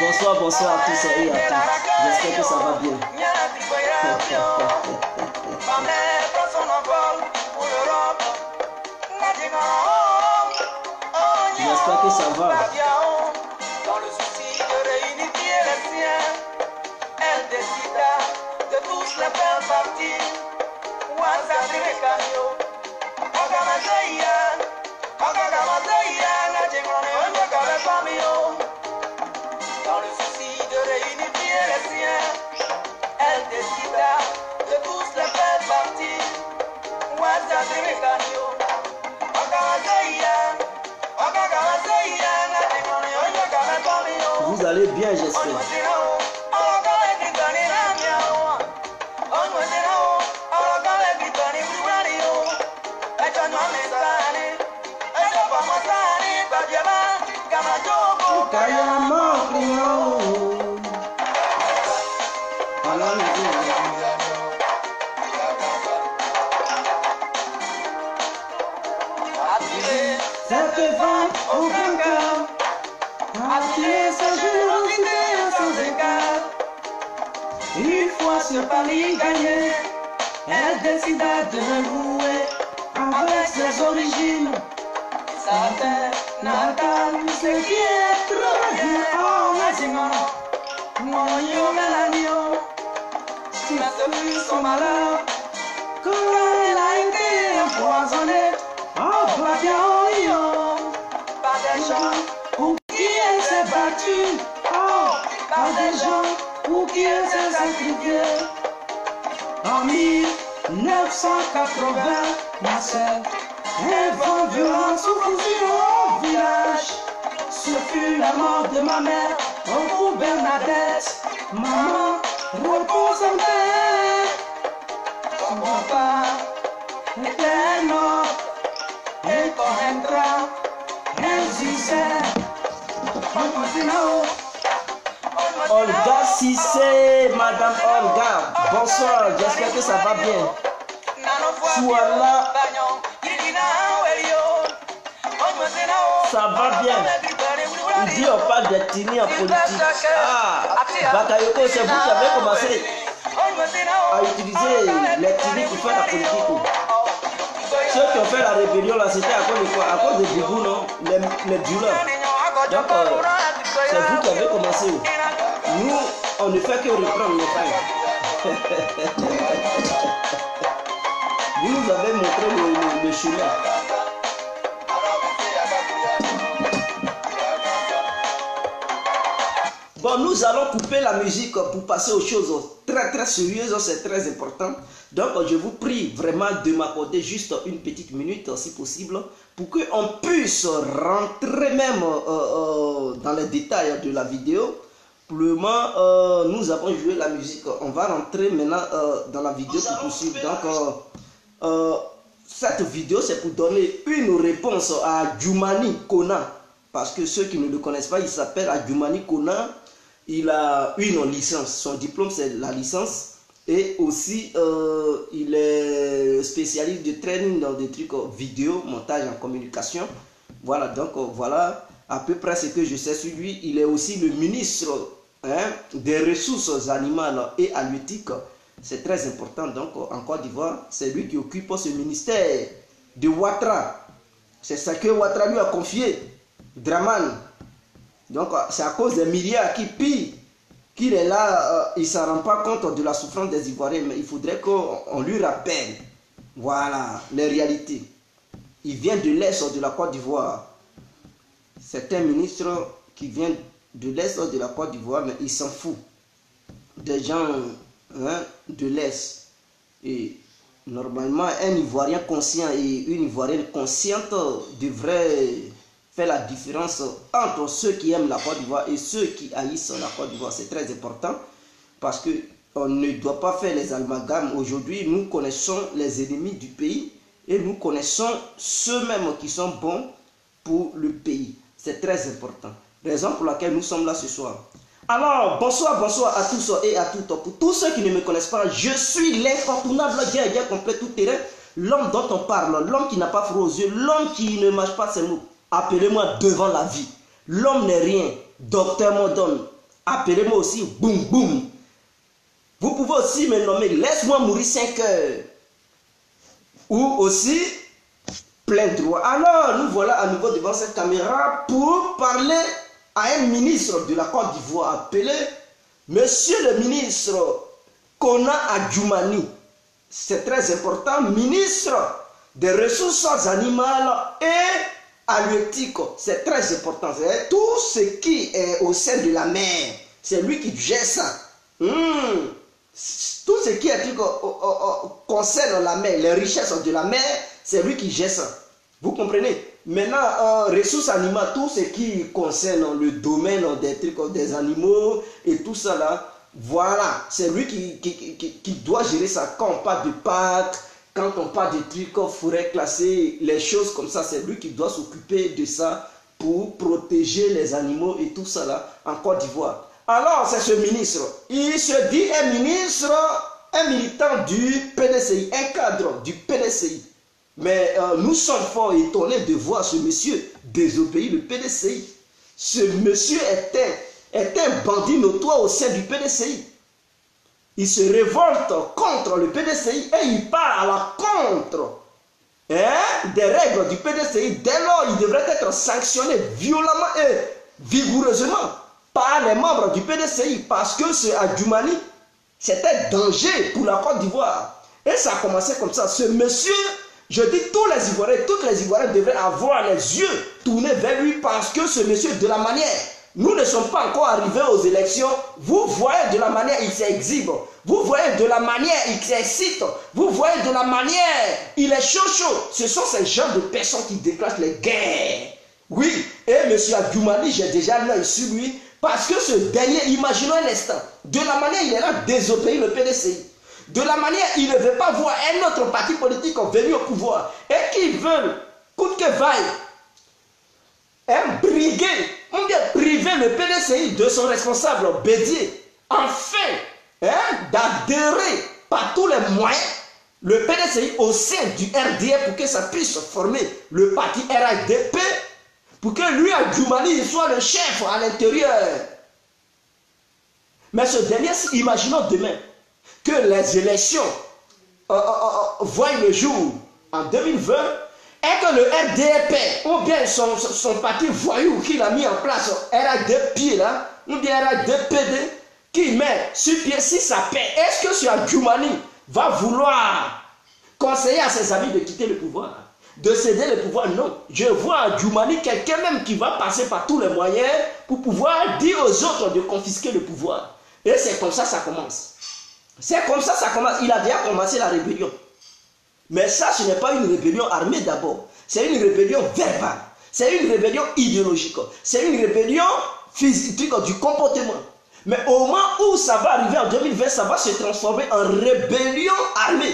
Bonsoir, bonsoir à tous et à toutes. J'espère que ça va bien. J'espère que ça va. Dans le souci de réunifier les siens, elle décida de tous les faire partir. Dans le souci de réunifier les siens, elle décida de tous les faire partir. Vous allez bien, j'espère. Cette femme au vainqueur, attirer sa générosité sans écart. Une fois ce pari gagné, elle décida de renouer avec ses origines. Sa terre natale, ce qui est trop bien en Azimano. Mon yo Melanio, mais ce fut son malheur. Quand elle a été empoisonnée, oh, pas bien, par des gens pour qui elle s'est battue, oh, par des gens pour qui elle s'est sacrifiée. En 1980, ma soeur, un vent violent sous fusil au village. Ce fut la mort de ma mère, oh Bernadette. Maman, repose en paix. Ton papa était mort. Et ton entra, Olga Cissé, Madame Olga, bonsoir, j'espère que ça va bien. Voilà, ça va bien. Il dit on parle d'ethnie en politique. Ah, Bakayoko, c'est vous qui avez commencé à utiliser l'ethnie pour faire la politique. Ceux qui ont fait la rébellion là, c'était à cause de quoi? À cause de Boubou, non? Les violents. Donc, c'est vous qui avez commencé. Nous, on ne fait que reprendre les failles. Vous nous avez montré le chemin. Bon, nous allons couper la musique pour passer aux choses très sérieuses, c'est très important. Donc, je vous prie vraiment de m'accorder juste une petite minute, si possible, pour qu'on puisse rentrer même dans les détails de la vidéo. Pour le moment, nous avons joué la musique. On va rentrer maintenant dans la vidéo pour poursuivre. Donc, cette vidéo, c'est pour donner une réponse à Djoumani Kona. Parce que ceux qui ne le connaissent pas, il s'appelle Djoumani Kona. Il a une licence. Son diplôme, c'est la licence. Et aussi, il est spécialiste de training dans des trucs vidéo, montage en communication. Voilà, donc voilà à peu près ce que je sais sur lui. Il est aussi le ministre des ressources animales et halieutiques. C'est très important. Donc en Côte d'Ivoire, c'est lui qui occupe ce ministère de Ouattara. C'est ça que Ouattara lui a confié. Dramane. Donc c'est à cause des milliards qui pillent qu'il est là, il ne s'en rend pas compte de la souffrance des Ivoiriens, mais il faudrait qu'on lui rappelle, voilà, les réalités. Il vient de l'Est de la Côte d'Ivoire. C'est un ministre qui vient de l'Est de la Côte d'Ivoire, mais il s'en fout des gens de l'Est. Et normalement, un Ivoirien conscient et une Ivoirienne consciente devrait faire la différence entre ceux qui aiment la Côte d'Ivoire et ceux qui haïssent la Côte d'Ivoire. C'est très important parce qu'on ne doit pas faire les amalgames. Aujourd'hui, nous connaissons les ennemis du pays et nous connaissons ceux-mêmes qui sont bons pour le pays. C'est très important. Raison pour laquelle nous sommes là ce soir. Alors, bonsoir à tous et à toutes. Pour tous ceux qui ne me connaissent pas, je suis l'incontournable guerrier complet tout terrain, l'homme dont on parle, l'homme qui n'a pas froid aux yeux, l'homme qui ne mâche pas ses mots. Appelez-moi devant la vie. L'homme n'est rien. Docteur Modon. Appelez-moi aussi boum boum. Vous pouvez aussi me nommer laisse-moi mourir 5 heures. Ou aussi plein droit. Alors, nous voilà à nouveau devant cette caméra pour parler à un ministre de la Côte d'Ivoire appelé Monsieur le ministre Kona Adjoumani. C'est très important. Ministre des ressources animales et halieutique, c'est très important. Tout ce qui est au sein de la mer, c'est lui qui gère ça. Tout ce qui est concerne la mer, les richesses de la mer, c'est lui qui gère ça. Vous comprenez? Maintenant, ressources animales, tout ce qui concerne le domaine des trucs, des animaux et tout ça là, voilà, c'est lui qui doit gérer ça. Quand on parle de parc, quand on parle de trucs, forêt classée, les choses comme ça, c'est lui qui doit s'occuper de ça pour protéger les animaux et tout ça là en Côte d'Ivoire. Alors, c'est ce ministre. Il se dit un ministre, un militant du PDCI, un cadre du PDCI. Mais nous sommes fort étonnés de voir ce monsieur désobéir le PDCI. Ce monsieur est un bandit notoire au sein du PDCI. Il se révolte contre le PDCI et il part à la contre des règles du PDCI. Dès lors, il devrait être sanctionné violemment et vigoureusement par les membres du PDCI parce que ce Adjoumani, c'était danger pour la Côte d'Ivoire. Et ça a commencé comme ça. Ce monsieur, je dis tous les Ivoiriens, toutes les Ivoiriens devraient avoir les yeux tournés vers lui parce que ce monsieur, de la manière, nous ne sommes pas encore arrivés aux élections, vous voyez de la manière il s'exhibe, vous voyez de la manière il s'excite, vous voyez de la manière il est chaud. Ce sont ces genres de personnes qui déclenchent les guerres. Oui, et M. Adjoumani, j'ai déjà l'œil sur lui, parce que ce dernier, imaginons un instant, de la manière il est là désobéir le PDCI, de la manière il ne veut pas voir un autre parti politique venir au pouvoir, et qui veut, coûte que vaille, briguer, on vient priver le PDCI de son responsable Bédier, afin d'adhérer par tous les moyens le PDCI au sein du RDF pour que ça puisse former le parti RADP, pour que lui, Adjoumani, soit le chef à l'intérieur. Mais ce dernier, imaginons demain que les élections voient le jour en 2020 et que le RDP, ou bien son parti voyou qu'il a mis en place, RADP là, ou bien RADPD, qui met sur pied, si ça paie, est-ce que ce Adjoumani va vouloir conseiller à ses amis de quitter le pouvoir, de céder le pouvoir? Non. Je vois Adjoumani, quelqu'un même qui va passer par tous les moyens pour pouvoir dire aux autres de confisquer le pouvoir. Et c'est comme ça que ça commence. C'est comme ça que ça commence. Il a déjà commencé la rébellion. Mais ça, ce n'est pas une rébellion armée d'abord. C'est une rébellion verbale. C'est une rébellion idéologique. C'est une rébellion physique, du comportement. Mais au moment où ça va arriver en 2020, ça va se transformer en rébellion armée.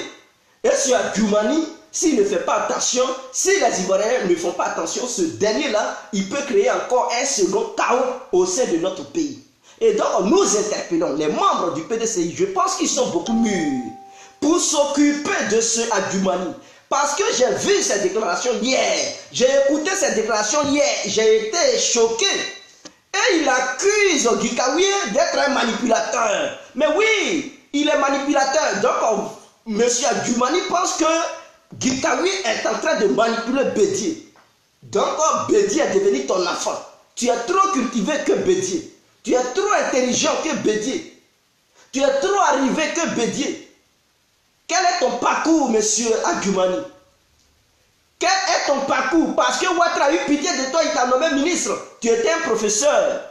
Et sur Adjoumani, s'il ne fait pas attention, si les Ivoiriens ne font pas attention, ce dernier-là, il peut créer encore un second chaos au sein de notre pays. Et donc, nous interpellons les membres du PDCI, je pense qu'ils sont beaucoup mûrs pour s'occuper de ce Adjoumani. Parce que j'ai vu ces déclarations hier, j'ai écouté ces déclarations hier, j'ai été choqué. Et il accuse Guy Kaoué d'être un manipulateur. Mais oui, il est manipulateur. Donc, M. Adjoumani pense que Guy Kaoué est en train de manipuler Bédier. Donc, Bédier est devenu ton enfant. Tu es trop cultivé que Bédier. Tu es trop intelligent que Bédié. Tu es trop arrivé que Bédié. Quel est ton parcours, monsieur Adjoumani? Quel est ton parcours? Parce que Ouattara a eu pitié de toi, il t'a nommé ministre. Tu étais un professeur.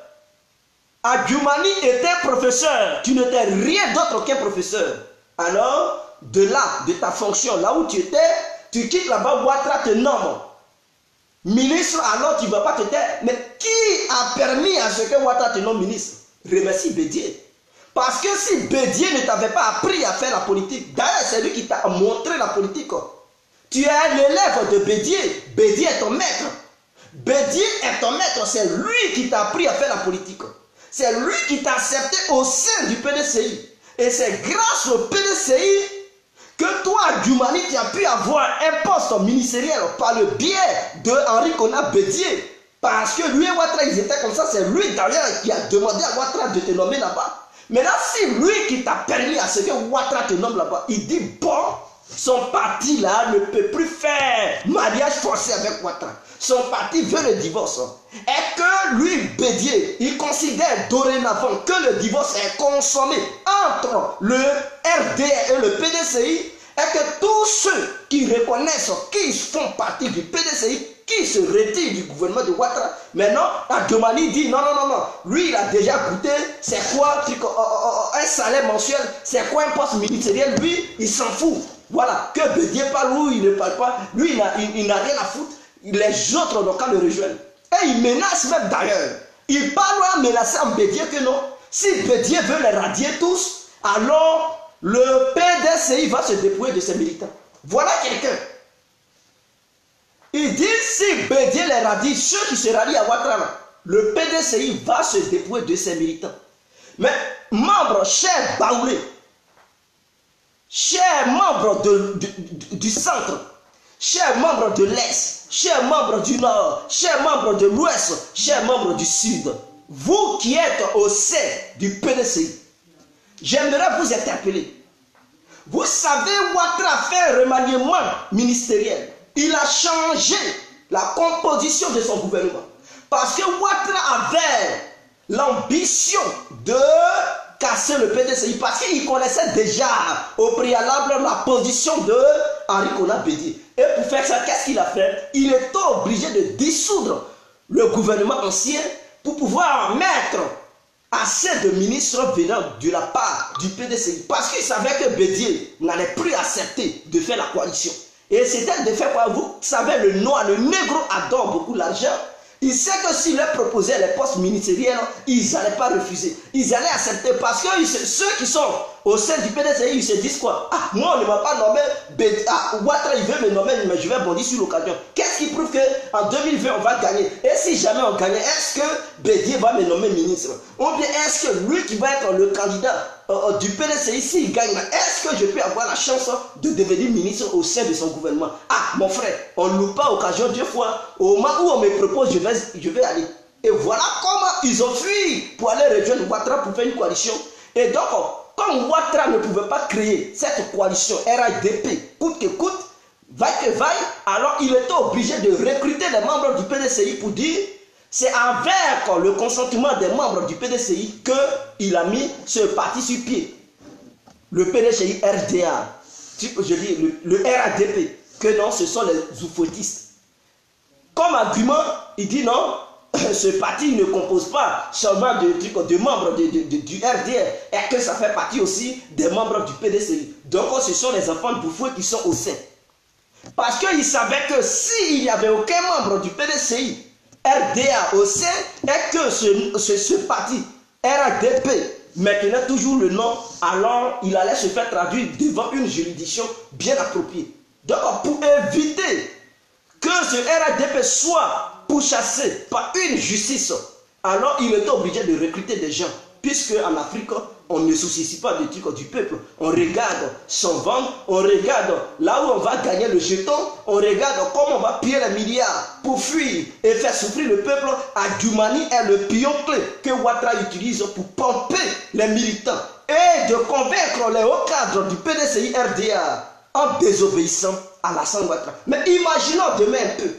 Adjoumani était un professeur. Tu n'étais rien d'autre qu'un professeur. Alors, de là, de ta fonction, là où tu étais, tu quittes là-bas, Ouattara te nomme ministre, alors tu ne vas pas te taire. Mais qui a permis à ce que Ouattara te nomme ministre? Remercie Bédié. Parce que si Bédié ne t'avait pas appris à faire la politique, d'ailleurs c'est lui qui t'a montré la politique. Tu es l'élève de Bédié. Bédié est ton maître. Bédié est ton maître. C'est lui qui t'a appris à faire la politique. C'est lui qui t'a accepté au sein du PDCI. Et c'est grâce au PDCI que toi, Adjoumani, tu as pu avoir un poste ministériel par le biais de Henri Konan Bédié. Parce que lui et Ouattara, ils étaient comme ça. C'est lui d'ailleurs qui a demandé à Ouattara de te nommer là-bas. Maintenant, si lui qui t'a permis à ce que Ouattara te nomme là-bas, il dit bon, son parti là ne peut plus faire mariage forcé avec Ouattara. Son parti veut le divorce. Et que lui, Bédié, il considère dorénavant que le divorce est consommé entre le RDR et le PDCI, et que tous ceux qui reconnaissent qu'ils font partie du PDCI, qui se retirent du gouvernement de Ouattara, maintenant, Adjoumani dit non, lui il a déjà goûté, c'est quoi un salaire mensuel, c'est quoi un poste ministériel, lui il s'en fout. Voilà, que Bédié parle ou il ne parle pas, lui il n'a rien à foutre, les autres n'ont qu'à le rejoindre. Et il menace même d'ailleurs, il parle à menacer en Bédié que non, si Bédié veut les radier tous, alors le PDCI va se dépouiller de ses militants. Voilà quelqu'un. Il dit si Bédié les radie, ceux qui se radient à Ouattara, le PDCI va se dépouiller de ses militants. Mais membres, chers Baoulé, chers membres du centre, chers membres de l'Est, chers membres du Nord, chers membres de l'Ouest, chers membres du Sud, vous qui êtes au sein du PDCI, j'aimerais vous interpeller. Vous savez, Ouattara a fait un remaniement ministériel. Il a changé la composition de son gouvernement. Parce que Ouattara avait l'ambition de casser le PDCI. Parce qu'il connaissait déjà au préalable la position de Henri Konan Bédié. Et pour faire ça, qu'est-ce qu'il a fait? Il était obligé de dissoudre le gouvernement ancien pour pouvoir mettre assez de ministres venant de la part du PDCI. Parce qu'il savait que Bédié n'allait plus accepter de faire la coalition. Et c'était de faire quoi? Vous savez, le noir, le négro adore beaucoup l'argent. Il sait que s'il leur proposait les postes ministériels, ils n'allaient pas refuser. Ils allaient accepter parce que ceux qui sont au sein du PDCI, ils se disent quoi? Ah, moi, on ne m'a pas nommé. Ouattara, il veut me nommer, mais je vais bondir sur l'occasion. Qu'est-ce qui prouve qu'en 2020, on va gagner? Et si jamais on gagne, est-ce que Bédié va me nommer ministre? Ou bien est-ce que lui qui va être le candidat du PDCI, s'il gagne, est-ce que je peux avoir la chance de devenir ministre au sein de son gouvernement? Ah, mon frère, on ne loupe pas l'occasion 2 fois. Au moment où on me propose, je vais aller. Et voilà comment ils ont fui pour aller rejoindre Ouattara pour faire une coalition. Et donc, comme Ouattara ne pouvait pas créer cette coalition RHDP, coûte que coûte, vaille que vaille, alors il était obligé de recruter les membres du PDCI pour dire c'est avec le consentement des membres du PDCI qu'il a mis ce parti sur pied. Le PDCI RDA, je dis le RHDP, que non, ce sont les oufouettistes. Comme argument, il dit non, ce parti ne compose pas seulement de membres du RDR, et que ça fait partie aussi des membres du PDCI. Donc ce sont les enfants de Bouffoué qui sont au sein. Parce qu'il savait que s'il n'y avait aucun membre du PDCI, RDA au sein, et que ce parti RADP maintenait toujours le nom, alors il allait se faire traduire devant une juridiction bien appropriée. Donc pour éviter que ce RADP soit pourchassé par une justice, alors il était obligé de recruter des gens, puisque en Afrique, on ne soucie pas des trucs du peuple. On regarde son ventre, on regarde là où on va gagner le jeton, on regarde comment on va piller les milliards pour fuir et faire souffrir le peuple. Adjoumani est le pion clé que Ouattara utilise pour pomper les militants et de convaincre les hauts cadres du PDCI RDA en désobéissant à Alassane Ouattara. Mais imaginons demain un peu,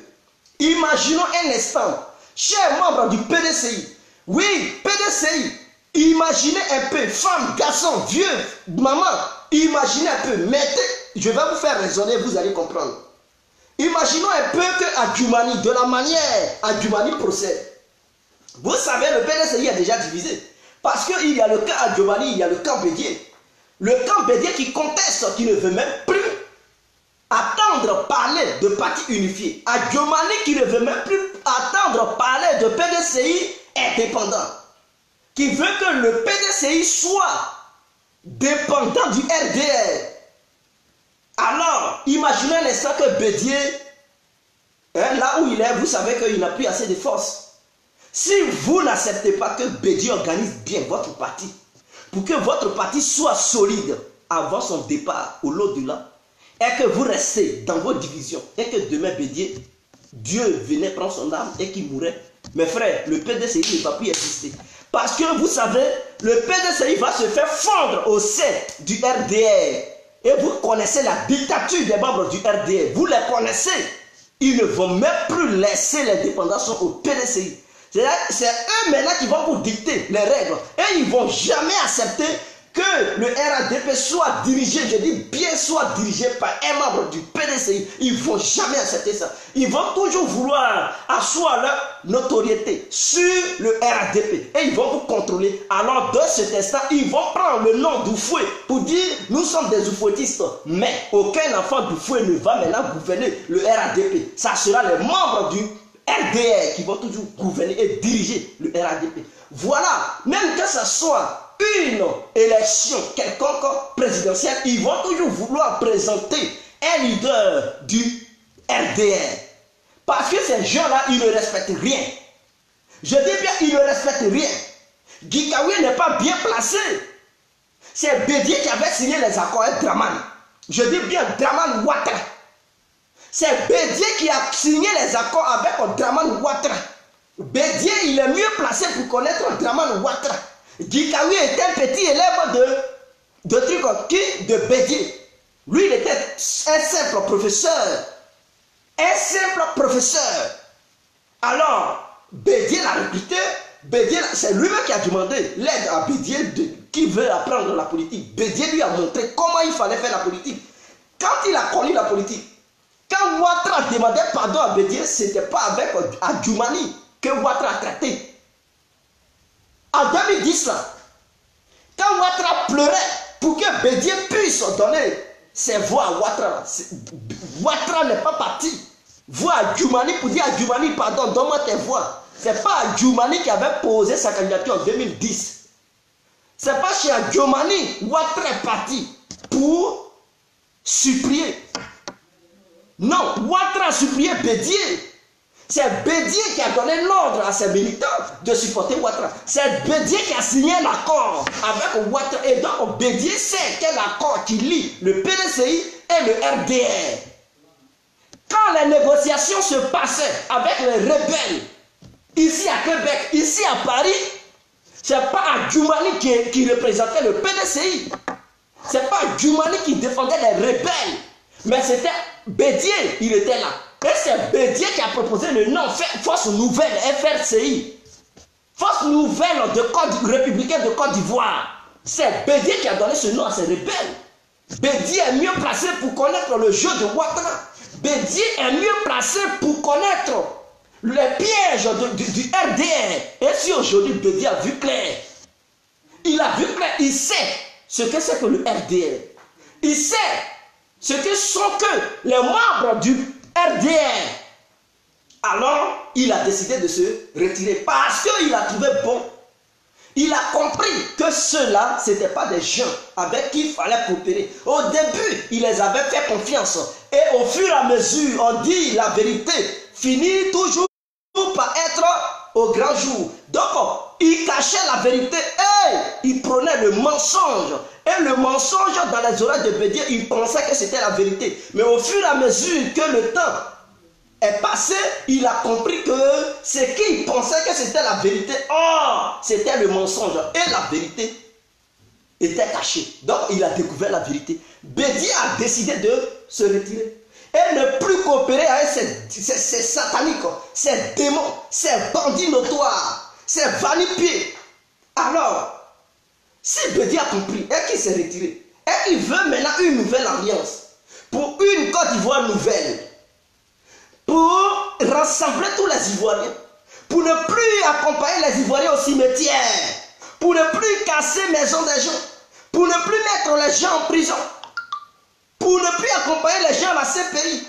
imaginons un instant, chers membres du PDCI, Oui, PDCI. Imaginez un peu, femme, garçon, vieux, maman, imaginez un peu, mettez, je vais vous faire raisonner, vous allez comprendre. Imaginons un peu que Adjoumani, de la manière Adjoumani procède. Vous savez, le PDCI est déjà divisé. Parce qu'il y a le camp Adjoumani, il y a le camp Bédié. Le camp Bédié qui conteste, qui ne veut même plus attendre parler de parti unifié. Adjoumani qui ne veut même plus attendre parler de PDCI indépendant. Qui veut que le PDCI soit dépendant du RDR. Alors, imaginez un instant que Bédié, là où il est, vous savez qu'il n'a plus assez de force. Si vous n'acceptez pas que Bédié organise bien votre parti, pour que votre parti soit solide avant son départ au l'au-delà, et que vous restez dans vos divisions, et que demain Bédié, Dieu venait prendre son âme et qu'il mourait, mes frères, le PDCI ne va plus exister. Parce que vous savez, le PDCI va se faire fondre au sein du RDR. Et vous connaissez la dictature des membres du RDR. Vous les connaissez. Ils ne vont même plus laisser l'indépendance au PDCI. C'est eux maintenant qui vont vous dicter les règles. Et ils ne vont jamais accepter que le RADP soit dirigé, je dis bien soit dirigé par un membre du PDCI. Ils ne vont jamais accepter ça. Ils vont toujours vouloir asseoir leur notoriété sur le RADP. Et ils vont vous contrôler. Alors dans cet instant, ils vont prendre le nom d'Oufoué pour dire nous sommes des oufouettistes. Mais aucun enfant d'Oufoué ne va maintenant gouverner le RADP. Ça sera les membres du RDR qui vont toujours gouverner et diriger le RADP. Voilà, même que ce soit une élection quelconque présidentielle, ils vont toujours vouloir présenter un leader du RDR. Parce que ces gens-là, ils ne respectent rien. Je dis bien, ils ne respectent rien. Guikawi n'est pas bien placé. C'est Bédié qui avait signé les accords avec Dramane. Je dis bien Dramane Ouattara. C'est Bédié qui a signé les accords avec Dramane Ouattara. Bédié, il est mieux placé pour connaître Dramane Ouattara. Guikawi était un petit élève de Bédié. Lui, il était un simple professeur. Un simple professeur. Alors, Bédié l'a recruté. Bédié, c'est lui-même qui a demandé l'aide à Bédié qui veut apprendre la politique. Bédié lui a montré comment il fallait faire la politique. Quand il a connu la politique, quand Ouattara demandait pardon à Bédié, ce n'était pas avec Adjoumani que Ouattara a traité. En 2010, là, quand Ouattara pleurait pour que Bédié puisse donner ses voix à Ouattara, Ouattara n'est pas parti. Voix à Adjoumani pour dire à Adjoumani, pardon, donne-moi tes voix. Ce n'est pas Adjoumani qui avait posé sa candidature en 2010. Ce n'est pas chez Adjoumani, Ouattara est parti pour supplier. Non, Ouattara a supplié Bédié. C'est Bédié qui a donné l'ordre à ses militants de supporter Ouattara. C'est Bédié qui a signé l'accord avec Ouattara. Et donc Bédié sait quel accord qui lie le PDCI et le RDR. Quand les négociations se passaient avec les rebelles, ici à Québec, ici à Paris, ce n'est pas Adjoumani qui représentait le PDCI. Ce n'est pas Adjoumani qui défendait les rebelles. Mais c'était Bédié, il était là. Et c'est Bédié qui a proposé le nom Force Nouvelle, FRCI. Force Nouvelle républicaine de Côte d'Ivoire. C'est Bédié qui a donné ce nom à ces rebelles. Bédié est mieux placé pour connaître le jeu de Ouattara. Bédié est mieux placé pour connaître les pièges du RDR. Et si aujourd'hui Bédié a vu clair, il a vu clair, il sait ce que c'est que le RDR. Il sait ce que sont que les membres du RDR. Alors, il a décidé de se retirer parce qu'il a trouvé bon. Il a compris que ceux-là, ce n'étaient pas des gens avec qui il fallait coopérer. Au début, il les avait fait confiance. Et au fur et à mesure, on dit la vérité finit toujours par être au grand jour. Donc, il cachait la vérité et il prenait le mensonge. Et le mensonge dans les oreilles de Bédié, il pensait que c'était la vérité. Mais au fur et à mesure que le temps est passé, il a compris que ce qu'il pensait que c'était la vérité, c'était le mensonge. Et la vérité était cachée. Donc il a découvert la vérité. Bédié a décidé de se retirer. Et ne plus coopérer avec ces sataniques, ces démons, ces bandits notoires, C'est va-nu-pied. Alors, si Bédié a compris et qu'il s'est retiré, et qu'il veut maintenant une nouvelle alliance, pour une Côte d'Ivoire nouvelle, pour rassembler tous les Ivoiriens, pour ne plus accompagner les Ivoiriens au cimetière, pour ne plus casser maison des gens, pour ne plus mettre les gens en prison, pour ne plus accompagner les gens à la CPI,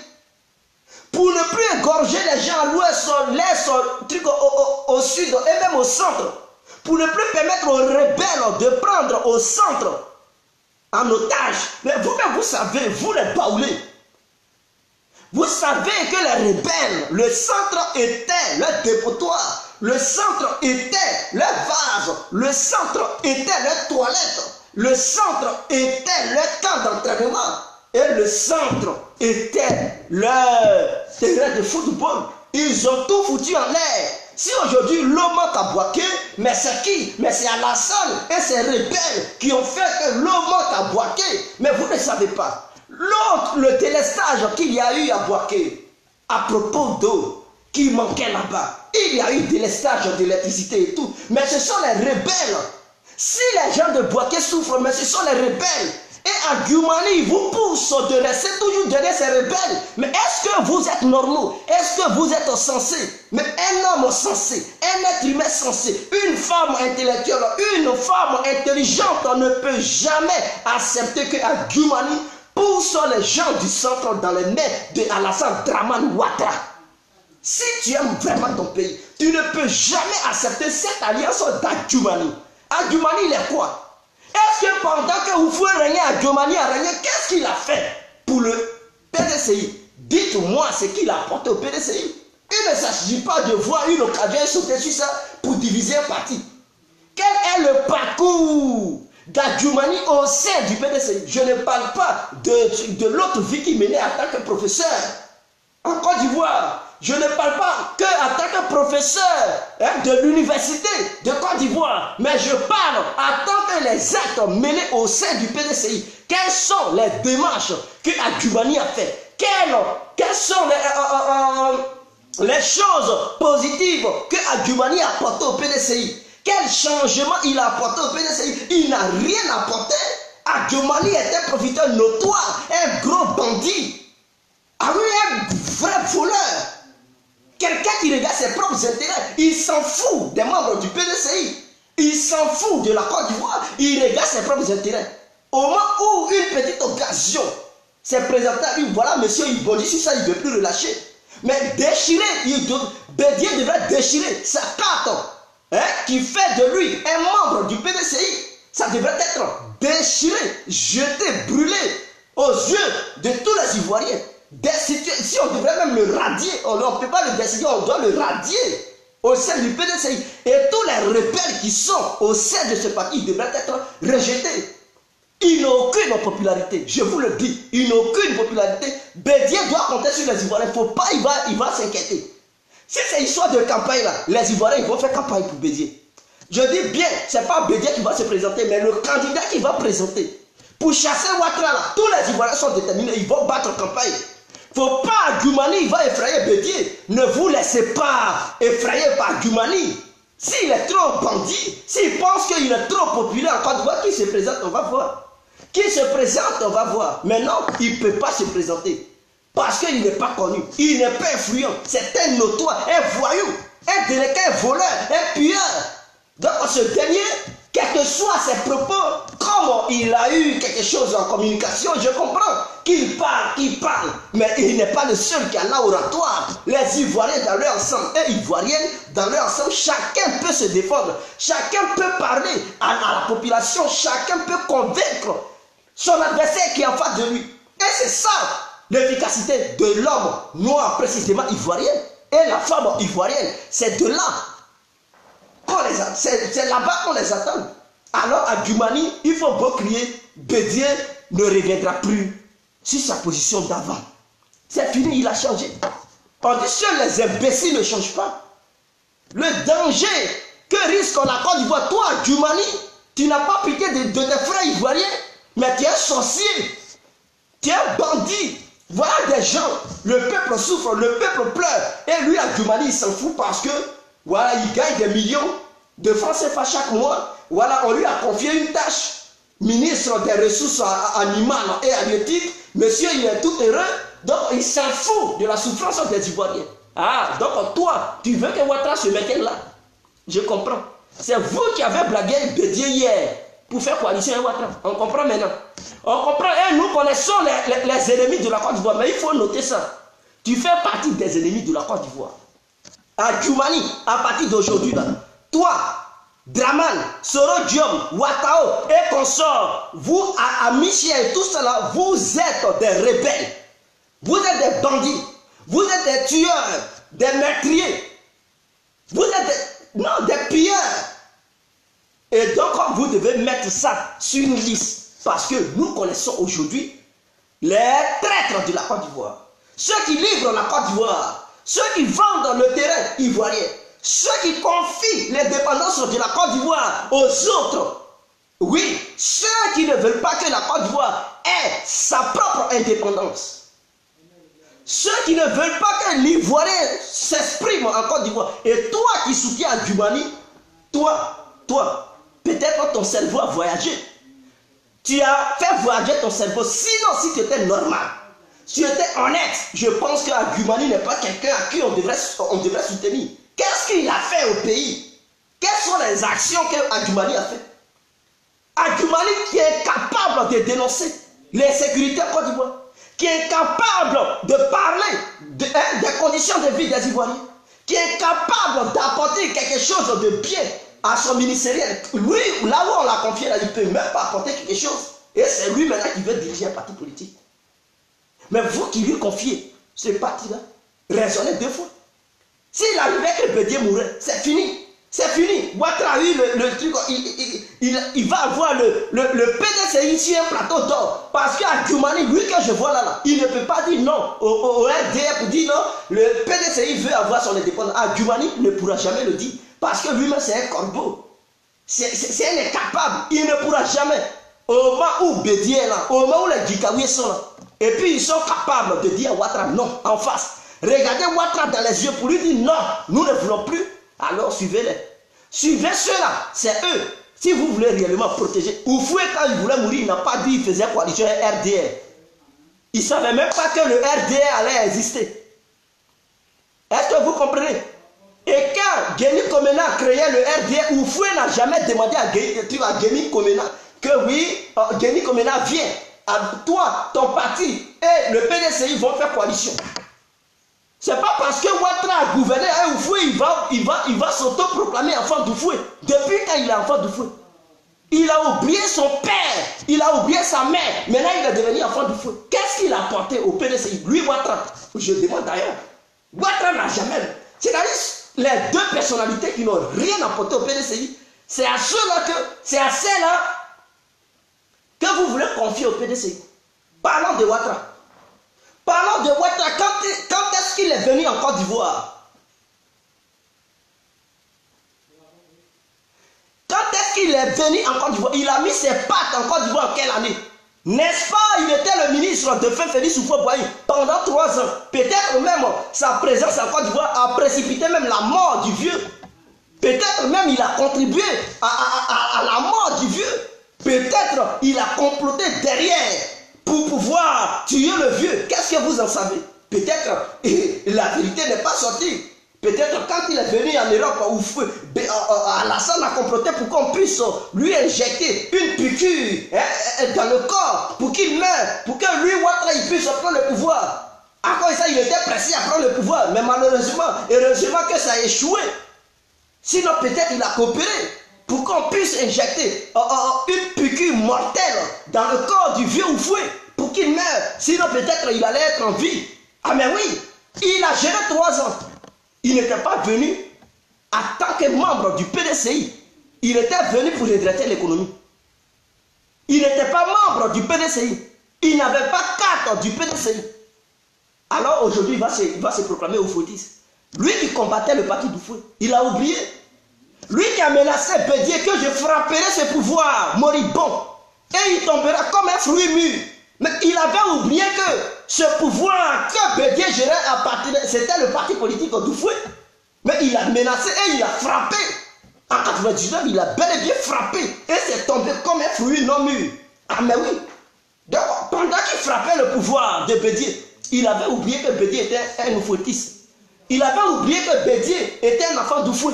pour ne plus égorger les gens à l'ouest, l'est, au sud et même au centre, pour ne plus permettre aux rebelles de prendre au centre en otage. Mais vous-même, vous savez, vous les baoulés, vous savez que les rebelles, le centre était leur dépotoir, le centre était leur vase, le centre était leur toilette, le centre était leur camp d'entraînement et le centre était leur terrain de football. Ils ont tout foutu en l'air. Si aujourd'hui l'eau manque à Bouaké, mais c'est qui? Mais c'est Alassane et ces rebelles qui ont fait que l'eau manque à Bouaké. Mais vous ne savez pas. L'autre, le délestage qu'il y a eu à Bouaké, à propos d'eau qui manquait là-bas, il y a eu délestage d'électricité et tout. Mais ce sont les rebelles. Si les gens de Bouaké souffrent, mais ce sont les rebelles. Et à Djoumani, vous pousse de rester toujours derrière ces rebelles. Mais est-ce que vous êtes normaux? Est-ce que vous êtes sensés? Mais un homme sensé, un être humain sensé, une femme intellectuelle, une femme intelligente ne peut jamais accepter qu'à Djoumani pousse les gens du centre dans les mains de Alassane Dramane Ouattara. Si tu aimes vraiment ton pays, tu ne peux jamais accepter cette alliance d'Adjoumani. Adjoumani, il est quoi? Est-ce que pendant que vous pouvez régner à Djomani a régné, qu'est-ce qu'il a fait pour le PDCI? Dites-moi ce qu'il a apporté au PDCI. Il ne s'agit pas de voir une occasion sauter sur ça pour diviser un parti. Quel est le parcours d'Adjoumani au sein du PDCI? Je ne parle pas de l'autre vie qui menait en tant que professeur en Côte d'Ivoire. Je ne parle pas qu'en tant que professeur de l'université de Côte d'Ivoire, mais je parle en tant que les actes menés au sein du PDCI. Quelles sont les démarches que Adjoumani a fait? Quelles sont les choses positives que Adjoumani a apportées au PDCI? Quel changement il a apporté au PDCI? Il n'a rien apporté. Adjoumani était un profiteur notoire, un gros bandit, un vrai voleur. Quelqu'un qui regarde ses propres intérêts, il s'en fout des membres du PDCI. Il s'en fout de la Côte d'Ivoire, il regarde ses propres intérêts. Au moment où une petite occasion s'est présentée à lui, voilà, monsieur, il bondit sur ça, il ne veut plus relâcher. Mais déchirer, Bédié devrait déchirer sa carte qui fait de lui un membre du PDCI. Ça devrait être déchiré, jeté, brûlé aux yeux de tous les Ivoiriens. Si on devrait même le radier, on ne peut pas le décider, on doit le radier au sein du PDCI. Et tous les rebelles qui sont au sein de ce parti devraient être rejetés. Il n'a aucune popularité, je vous le dis, il n'a aucune popularité. Bédié doit compter sur les Ivoiriens, il ne faut pas, il va s'inquiéter. Si c'est histoire de campagne là, les Ivoiriens ils vont faire campagne pour Bédié. Je dis bien, ce n'est pas Bédié qui va se présenter, mais le candidat qui va présenter. Pour chasser Ouattara là, tous les Ivoiriens sont déterminés, ils vont battre campagne. Il ne faut pas, Djoumani, il va effrayer Bédié. Ne vous laissez pas effrayer par Djoumani. S'il est trop bandit, s'il pense qu'il est trop populaire en Côte d'Ivoire, qui se présente, on va voir. Qui se présente, on va voir. Mais non, il ne peut pas se présenter. Parce qu'il n'est pas connu. Il n'est pas influent. C'est un notoire, un voyou, un délinquant, un voleur, un pilleur. Donc ce dernier, quels que soient ses propos, comme il a eu quelque chose en communication, je comprends qu'il parle, mais il n'est pas le seul qui a l'oratoire. Les Ivoiriens dans leur ensemble et Ivoiriennes dans leur ensemble, chacun peut se défendre, chacun peut parler à la population, chacun peut convaincre son adversaire qui est en face de lui. Et c'est ça l'efficacité de l'homme noir, précisément ivoirien, et la femme ivoirienne. C'est de là. C'est là-bas qu'on les attend. Alors à Djoumani, il faut beau crier, Bédié ne reviendra plus sur sa position d'avant. C'est fini, il a changé. On dit que les imbéciles ne changent pas. Le danger que risque la Côte d'Ivoire, toi, Djoumani, tu n'as pas pitié de tes frères ivoiriens, mais tu es un sorcier, tu es un bandit. Voilà des gens, le peuple souffre, le peuple pleure. Et lui, à Djoumani, il s'en fout parce que, voilà, il gagne des millions de francs CFA chaque mois. Voilà, on lui a confié une tâche. Ministre des ressources animales et halieutiques. Monsieur, il est tout heureux. Donc, il s'en fout de la souffrance des Ivoiriens. Ah, donc toi, tu veux que Ouattara se mette là? Je comprends. C'est vous qui avez blagué Bédié hier pour faire coalition avec Ouattara. On comprend maintenant. On comprend. Et nous connaissons les ennemis de la Côte d'Ivoire. Mais il faut noter ça. Tu fais partie des ennemis de la Côte d'Ivoire. À Djoumani, à partir d'aujourd'hui, toi, Draman, Soro Diom, Ouattao et consorts, vous, à Michel et tout cela, vous êtes des rebelles. Vous êtes des bandits. Vous êtes des tueurs, des meurtriers. Vous êtes des pilleurs. Et donc, vous devez mettre ça sur une liste. Parce que nous connaissons aujourd'hui les traîtres de la Côte d'Ivoire. Ceux qui livrent la Côte d'Ivoire. Ceux qui vendent le terrain ivoirien. Ceux qui confient les dépendances de la Côte d'Ivoire aux autres. Oui, ceux qui ne veulent pas que la Côte d'Ivoire ait sa propre indépendance. Ceux qui ne veulent pas que l'Ivoirien s'exprime en Côte d'Ivoire. Et toi qui soutiens Djoumani, toi, peut-être ton cerveau a voyagé. Tu as fait voyager ton cerveau. Sinon, si tu étais normal, si tu étais honnête, je pense que Djoumani n'est pas quelqu'un à qui on devrait soutenir. Qu'est-ce qu'il a fait au pays? Quelles sont les actions que Djoumani a fait? Djoumani qui est capable de dénoncer l'insécurité en Côte d'Ivoire, qui est capable de parler des conditions de vie des Ivoiriens, qui est capable d'apporter quelque chose de bien à son ministériel. Lui, là où on l'a confié, là, il ne peut même pas apporter quelque chose. Et c'est lui maintenant qui veut diriger un parti politique. Mais vous qui lui confiez ce parti-là, raisonnez deux fois. S'il arrivait que Bédié mourait, c'est fini. C'est fini. Ouattara a eu le truc, il va avoir le PDCI sur un plateau d'or. Parce qu'à Djoumani, lui que je vois là, il ne peut pas dire non au RDF pour dire non, le PDCI veut avoir son indépendance. Djoumani ne pourra jamais le dire. Parce que lui-même c'est un corbeau. C'est un incapable. Il ne pourra jamais. Au moment où Bédié est là, au moment où les Djikaouis sont là, et puis ils sont capables de dire à Ouattara non en face. Regardez Ouattara dans les yeux pour lui dire non, nous ne voulons plus. Alors suivez-les. Suivez ceux-là, c'est eux. Si vous voulez réellement protéger. Oufoué, quand il voulait mourir, il n'a pas dit qu'il faisait coalition RDR. Il ne savait même pas que le RDR allait exister. Est-ce que vous comprenez? Et quand Guéni Komena a créé le RDR, Oufoué n'a jamais demandé à Guéni Komena que oui, Guéni Komena vient. Toi, ton parti et le PDCI vont faire coalition. C'est pas parce que Ouattara a gouverné à Oufoué, il va s'auto-proclamer enfant d'Oufoué. Depuis quand il est enfant d'Oufoué? Il a oublié son père, il a oublié sa mère. Maintenant, il est devenu enfant d'Oufoué. Qu'est-ce qu'il a apporté au PDCI? Lui, Ouattara. Je demande d'ailleurs. Ouattara n'a jamais. C'est-à-dire, les deux personnalités qui n'ont rien apporté au PDCI, c'est à celles-là que vous voulez confier au PDCI. Parlons de Ouattara. Parlons de Ouattara. Quand est-ce qu'il est venu en Côte d'Ivoire? Quand est-ce qu'il est venu en Côte d'Ivoire? Il a mis ses pattes en Côte d'Ivoire en quelle année? N'est-ce pas? Il était le ministre de Félix Houphouët-Boigny pendant 3 ans. Peut-être même sa présence en Côte d'Ivoire a précipité même la mort du vieux. Peut-être même il a contribué à la mort du vieux. Peut-être il a comploté derrière pour pouvoir tuer le vieux. Qu'est-ce que vous en savez? Peut-être la vérité n'est pas sortie. Peut-être quand il est venu en Europe, Alassane a comploté pour qu'on puisse lui injecter une piqûre dans le corps pour qu'il meure, pour que lui, Ouattara, il puisse prendre le pouvoir. À cause de ça, il était pressé à prendre le pouvoir. Mais malheureusement, heureusement que ça a échoué. Sinon, peut-être il a coopéré pour qu'on puisse injecter une piqûre mortelle dans le corps du vieux Oufoué pour qu'il meure. Sinon, peut-être il allait être en vie. Ah mais oui, il a géré 3 ans. Il n'était pas venu en tant que membre du PDCI. Il était venu pour redresser l'économie. Il n'était pas membre du PDCI. Il n'avait pas carte du PDCI. Alors aujourd'hui, il va se proclamer au fautis. Lui qui combattait le parti du fouet, il a oublié. Lui qui a menacé Bédié que je frapperai ce pouvoir moribond. Et il tombera comme un fruit mûr. Mais il avait oublié que ce pouvoir que Bédié gérait à partir, c'était le parti politique du fouet. Mais il a menacé et il a frappé. En 99, il a bel et bien frappé. Et c'est tombé comme un fruit non mûr. Ah mais oui. Donc, pendant qu'il frappait le pouvoir de Bédié, il avait oublié que Bédié était un oufouetiste. Il avait oublié que Bédié était un enfant d'Oufoué.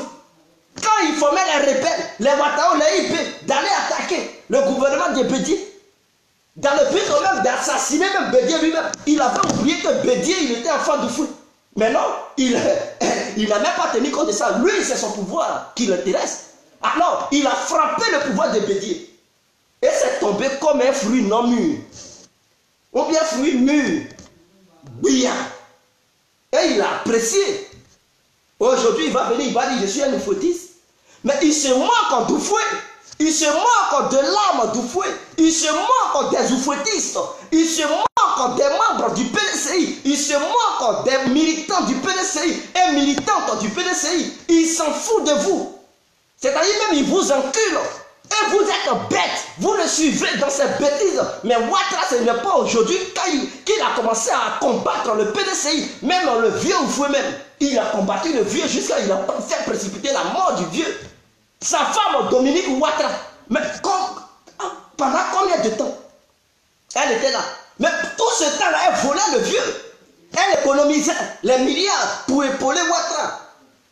Quand il formait les rebelles, les Watao, les IP, d'aller attaquer le gouvernement de Bédié, dans le but même d'assassiner même Bédié lui-même, il avait oublié que Bédié, il était enfant d'Oufoué. Mais non, il n'a même pas tenu compte de ça. Lui, c'est son pouvoir qui l'intéresse. Alors, il a frappé le pouvoir de Bédié. Et c'est tombé comme un fruit non mûr. Ou bien fruit mûr. Brillant. Et il a apprécié. Aujourd'hui, il va venir, il va dire, je suis un oufouetiste. Mais il se moque d'Oufoué. Il se moque de l'âme d'Oufoué. Il se moque des oufouettistes. Il se moque des membres du PDCI. Il se moque des militants du PDCI et militantes du PDCI. Il s'en fout de vous. C'est-à-dire même il vous encule. Et vous êtes bêtes. Vous le suivez dans ces bêtises. Mais Ouattara, ce n'est pas aujourd'hui qu'il a commencé à combattre le PDCI. Même le vieux Oufoué même. Il a combattu le vieux jusqu'à il a fait précipiter la mort du vieux. Sa femme, Dominique Ouattara, mais pendant combien de temps elle était là? Mais tout ce temps-là, elle volait le vieux. Elle économisait les milliards pour épauler Ouattara.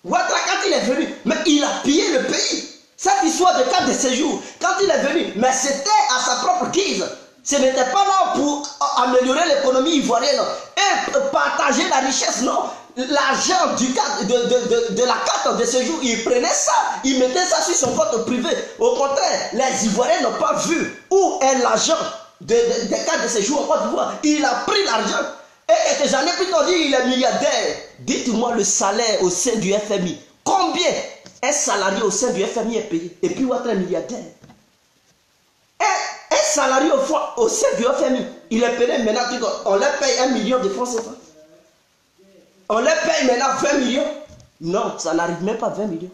Ouattara, quand il est venu, mais il a pillé le pays. Cette histoire de carte de séjour, quand il est venu, mais c'était à sa propre guise. Ce n'était pas là pour améliorer l'économie ivoirienne et partager la richesse, non. L'argent de la carte de séjour, il prenait ça, il mettait ça sur son compte privé. Au contraire, les Ivoiriens n'ont pas vu où est l'argent des cartes de séjour en Côte d'Ivoire. Il a pris l'argent. Et que j'en ai plutôt dit, il est milliardaire. Dites-moi le salaire au sein du FMI. Combien un salarié au sein du FMI est payé? Et puis, Ouattara est milliardaire. Un salarié au sein du FMI, il est payé maintenant, on leur paye 1 million de francs CFA. On leur paye maintenant 20 millions. Non, ça n'arrive même pas à 20 millions.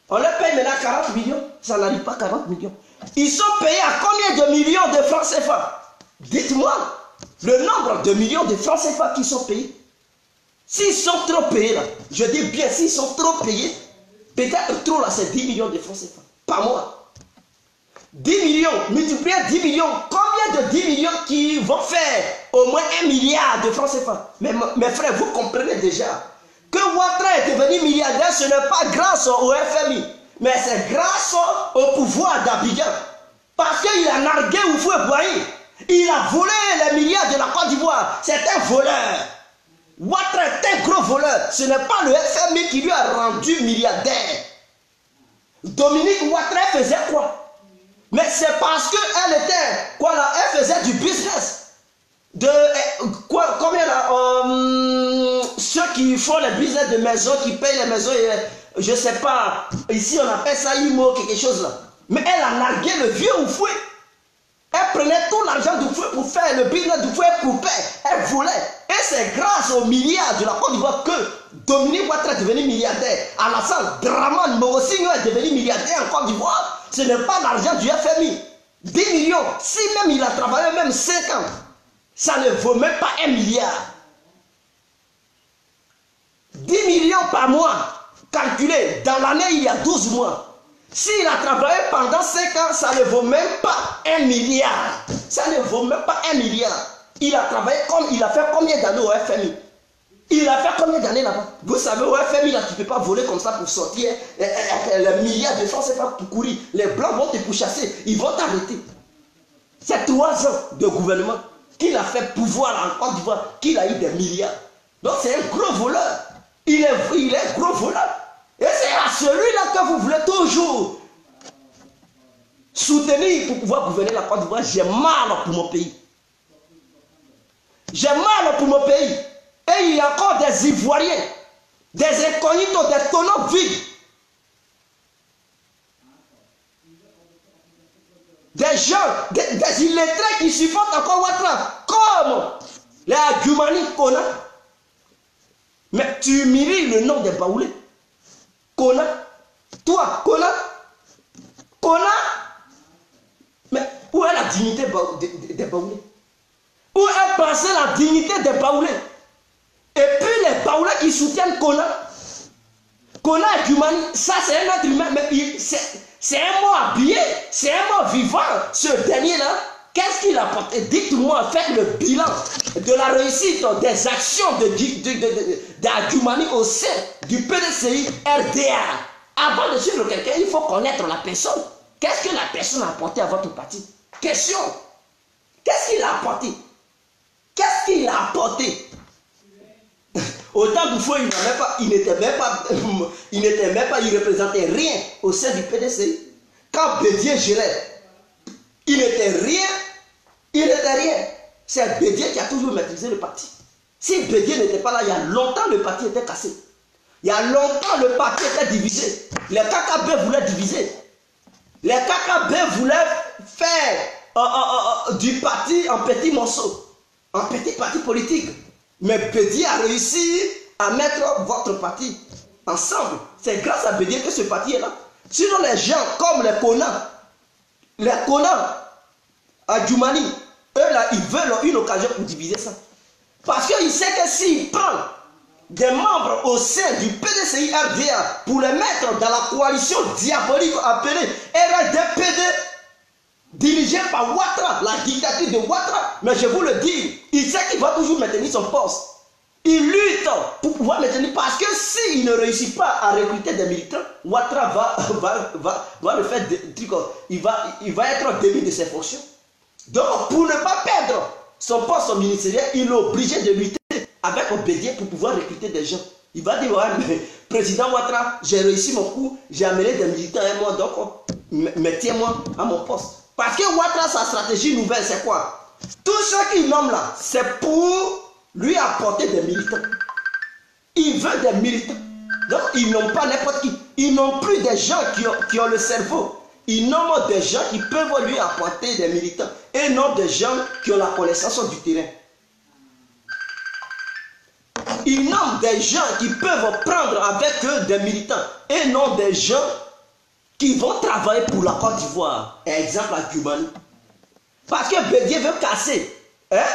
On leur paye maintenant 40 millions. Ça n'arrive pas à 40 millions. Ils sont payés à combien de millions de francs CFA? Dites-moi le nombre de millions de francs CFA qui sont payés. S'ils sont trop payés là, je dis bien, s'ils sont trop payés, peut-être trop là, c'est 10 millions de francs CFA par mois. 10 millions, multiplié 10 millions, combien de 10 millions qui vont faire au moins 1 milliard de francs CFA? Mais mes frères, vous comprenez déjà que Ouattara est devenu milliardaire, ce n'est pas grâce au FMI, mais c'est grâce au pouvoir d'Abidjan. Parce qu'il a nargué Houphouët-Boigny. Il a volé les milliards de la Côte d'Ivoire. C'est un voleur. Ouattara est un gros voleur. Ce n'est pas le FMI qui lui a rendu milliardaire. Dominique Ouattara faisait quoi? Mais c'est parce qu'elle était, quoi là, elle faisait du business. Combien là, ceux qui font les business de maison, qui payent les maisons, je ne sais pas, ici on appelle ça IMO, quelque chose là. Mais elle a nargué le vieux Houphouët. Elle prenait tout l'argent d'Houphouët pour faire le business d'Houphouët, elle coupait, elle volait. Et c'est grâce aux milliards de la Côte d'Ivoire que Dominique Ouattara est devenu milliardaire. Alassane Dramane Morosigno est devenu milliardaire en Côte d'Ivoire. Ce n'est pas l'argent du FMI. 10 millions, si même il a travaillé même 5 ans, ça ne vaut même pas 1 milliard. 10 millions par mois, calculé, dans l'année il y a 12 mois. S'il a travaillé pendant 5 ans, ça ne vaut même pas 1 milliard. Ça ne vaut même pas 1 milliard. Il a travaillé comme, il a fait combien d'années au FMI? Il a fait combien d'années là-bas? Vous savez, au FMI, là, tu ne peux pas voler comme ça pour sortir les milliards de francs, c'est pas pour courir. Les Blancs vont te pourchasser, ils vont t'arrêter. C'est 3 ans de gouvernement qu'il a fait pouvoir en Côte d'Ivoire, qu'il a eu des milliards. Donc c'est un gros voleur. Il est gros voleur. Et c'est à celui-là que vous voulez toujours soutenir pour pouvoir gouverner la Côte d'Ivoire. J'ai mal pour mon pays. J'ai mal pour mon pays. Et il y a encore des Ivoiriens, des incognitos, des tonneaux vides. Des gens, des illettrés qui supportent encore Ouattara, comme les Agumani Kona. Mais tu humilies le nom des Baoulés. Kona, toi, Kona, mais où est la dignité des Baoulés? Où est passée la dignité des Baoulés? Et puis les Baoulés qui soutiennent Kona, Kona Djoumani, ça c'est un être humain, mais c'est un mot habillé, c'est un mot vivant. Ce dernier-là, qu'est-ce qu'il a apporté? Dites-moi, faites le bilan de la réussite des actions d'Adjoumani au sein du PDCI RDA. Avant de suivre quelqu'un, il faut connaître la personne. Qu'est-ce que la personne a apporté à votre parti? Question. Qu'est-ce qu'il a apporté? Qu'est-ce qu'il a apporté? Autant de fois, il n'était même pas, il représentait rien au sein du PDCI. Quand Bédier gérait, il n'était rien. C'est Bédier qui a toujours maîtrisé le parti. Si Bédier n'était pas là, il y a longtemps, le parti était cassé. Il y a longtemps, le parti était divisé. Les KKB voulaient diviser. Les KKB voulaient faire du parti en petits morceaux, en petits partis politiques. Mais Bédier a réussi à mettre votre parti ensemble. C'est grâce à Bédier que ce parti est là. Sinon, les gens comme les Kona à Djoumani, eux là, ils veulent une occasion pour diviser ça. Parce qu'ils savent que s'ils prennent des membres au sein du PDCI RDA pour les mettre dans la coalition diabolique appelée RDPD, dirigée par Ouattara, la dictature de Ouattara, mais je vous le dis, il sait qu'il va toujours maintenir son poste. Il lutte pour pouvoir maintenir, parce que s'il ne réussit pas à recruter des militants, Ouattara va le faire des trucs, il va être démis de ses fonctions. Donc, pour ne pas perdre son poste ministériel, il est obligé de lutter avec Bédier pour pouvoir recruter des gens. Il va dire, ouais, mais président Ouattara, j'ai réussi mon coup, j'ai amené des militants à moi, donc mettez-moi à mon poste. Parce que Ouattara, sa stratégie nouvelle, c'est quoi? Tout ce qu'il nomme là, c'est pour lui apporter des militants. Il veut des militants. Donc, ils n'ont pas n'importe qui. Ils n'ont plus des gens qui ont le cerveau. Ils nomment des gens qui peuvent lui apporter des militants. Et non des gens qui ont la connaissance du terrain. Ils nomment des gens qui peuvent prendre avec eux des militants. Et non des gens qui vont travailler pour la Côte d'Ivoire. Exemple à Djoumani. Parce que Bédier veut casser.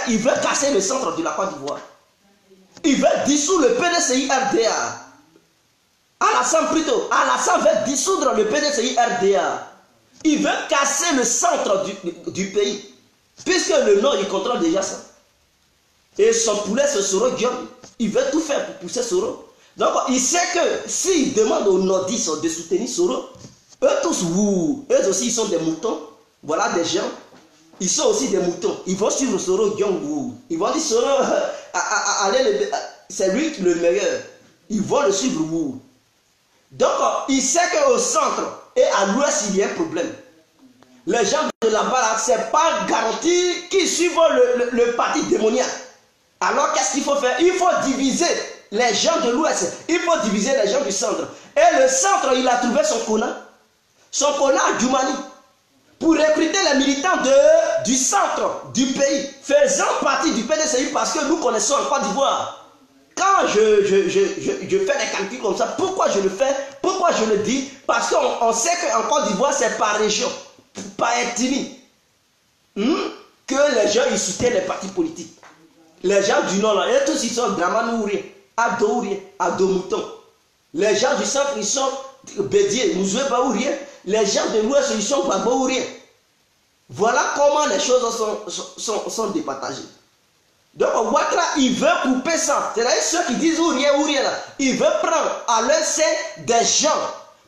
Il veut casser le centre de la Côte d'Ivoire. Il veut dissoudre le PDCI RDA. Alassane plutôt. Alassane veut dissoudre le PDCI RDA. Il veut casser le centre du pays. Puisque le Nord, il contrôle déjà ça. Et son poulet, c'est Soro Guillaume. Il veut tout faire pour pousser Soro. Donc, il sait que s'il demande aux nordistes de soutenir Soro, eux tous, eux aussi, ils sont des moutons. Voilà des gens. Ils sont aussi des moutons. Ils vont suivre Soro Guillaume. Ils vont dire Soro, c'est lui le meilleur. Ils vont le suivre. Donc, il sait qu'au centre et à l'ouest, il y a un problème. Les gens de là-bas, ce n'est pas garanti qu'ils suivent le parti démoniaque. Alors, qu'est-ce qu'il faut faire? Il faut diviser les gens de l'ouest. Il faut diviser les gens du centre. Et le centre, il a trouvé son Kona. Son Kona à Djoumani. Pour recruter les militants du centre du pays, faisant partie du PDCI, parce que nous connaissons en Côte d'Ivoire. Quand je fais des calculs comme ça, pourquoi je le fais? Pourquoi je le dis? Parce qu'on sait qu'en Côte d'Ivoire, c'est par région, par ethnie, que les gens ils soutiennent les partis politiques. Les gens du Nord, là, et tous ils sont Dramanourien, Adourien, Adomouton. Les gens du centre, ils sont Bédier, Mouzoué Baourien. Les gens de l'Ouest, ils sont Baourien. Voilà comment les choses sont départagées. Donc, Ouattara, il veut couper ça. C'est-à-dire ceux qui disent Ourien, là, il veut prendre à leur sein des gens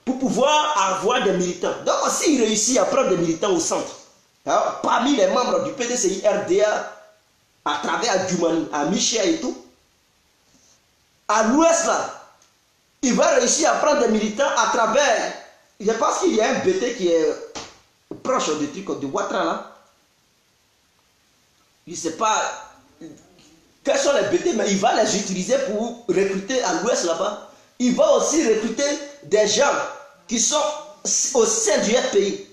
pour pouvoir avoir des militants. Donc, s'il réussit à prendre des militants au centre, hein, parmi les membres du PDCI RDA, à travers Djoumani, à Michel et tout, à l'Ouest, là, il va réussir à prendre des militants à travers. Je pense qu'il y a un BT qui est proche du truc de Ouattara là. Je ne sais pas quels sont les BT, mais il va les utiliser pour recruter à l'ouest là-bas. Il va aussi recruter des gens qui sont au sein du FPI.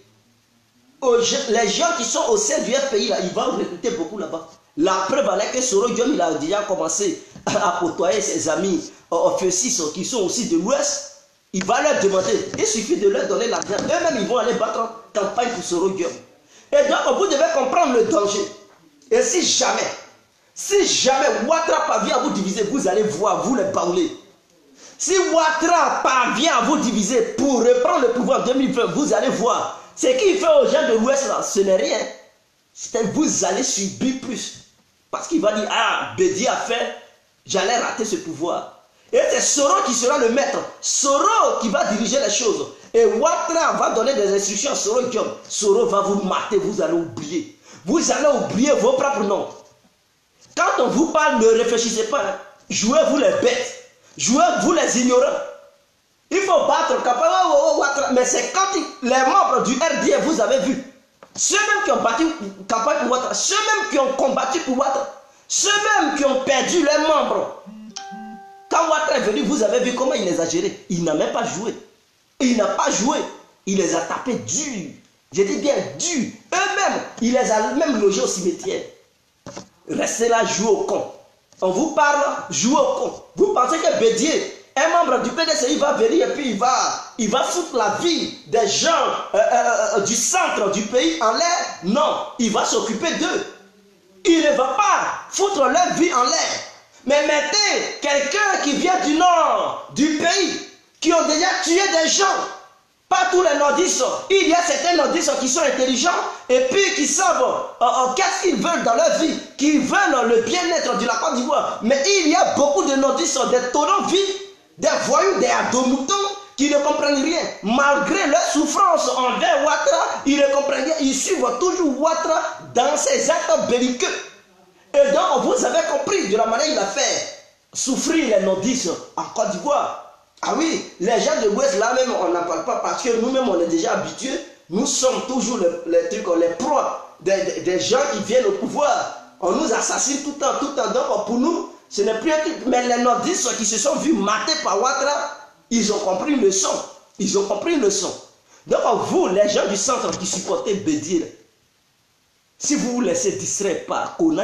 Les gens qui sont au sein du FPI là, il va recruter beaucoup là-bas. La preuve est que Soro Guillaume, il a déjà commencé à côtoyer ses amis officiers qui sont aussi de l'ouest. Il va leur demander, il suffit de leur donner l'argent. Eux-mêmes, ils vont aller battre en campagne pour Soro Guillaume. Et donc, vous devez comprendre le danger. Et si jamais Ouattara parvient à vous diviser, vous allez voir, vous les baoulés. Si Ouattara parvient à vous diviser pour reprendre le pouvoir en 2020, vous allez voir. Ce qu'il fait aux gens de l'Ouest, là, ce n'est rien. Vous allez subir plus. Parce qu'il va dire, ah, Bédié a fait, j'allais rater ce pouvoir. Et c'est Soro qui sera le maître. Soro qui va diriger les choses. Et Ouattara va donner des instructions à Soro Diom. Soro va vous mater, vous allez oublier. Vous allez oublier vos propres noms. Quand on vous parle, ne réfléchissez pas. Hein. Jouez-vous les bêtes. Jouez-vous les ignorants. Il faut battre Ouattara. Mais c'est quand les membres du RDF, vous avez vu. Ceux-mêmes qui ont battu campagne pour Ouattara, ceux-mêmes qui ont combattu pour Ouattara, ceux-mêmes qui ont perdu leurs membres. Quand Ouattara est venu, vous avez vu comment il les a gérés. Il n'a même pas joué. Il n'a pas joué. Il les a tapés dur. Je dis bien dur. Eux-mêmes, il les a même logés au cimetière. Restez là, jouez au con. On vous parle, jouez au con. Vous pensez que Bédié, un membre du PDCI, va venir et puis il va foutre la vie des gens du centre du pays en l'air? Non, il va s'occuper d'eux. Il ne va pas foutre leur vie en l'air. Mais mettez quelqu'un qui vient du nord du pays, qui ont déjà tué des gens. Pas tous les nordistes. Il y a certains nordistes qui sont intelligents et puis qui savent qu'est-ce qu'ils veulent dans leur vie, qui veulent le bien-être de la Côte d'Ivoire. Mais il y a beaucoup de nordistes, des taureaux vifs, des voyous, des adomoutons qui ne comprennent rien. Malgré leur souffrance envers Ouattara, ils ne comprennent rien. Ils suivent toujours Ouattara dans ses actes belliqueux. Et donc, vous avez compris de la manière il a fait souffrir les nordistes en Côte d'Ivoire. Ah oui, les gens de l'Ouest, là même, on n'en parle pas parce que nous-mêmes, on est déjà habitués. Nous sommes toujours les proies des gens qui viennent au pouvoir. On nous assassine tout le temps, tout le temps. Donc, pour nous, ce n'est plus un truc. Mais les nordistes qui se sont vus matés par Ouattara, ils ont compris une leçon. Ils ont compris une leçon. Donc, vous, les gens du centre qui supportez Bédié, si vous vous laissez distraire par Kona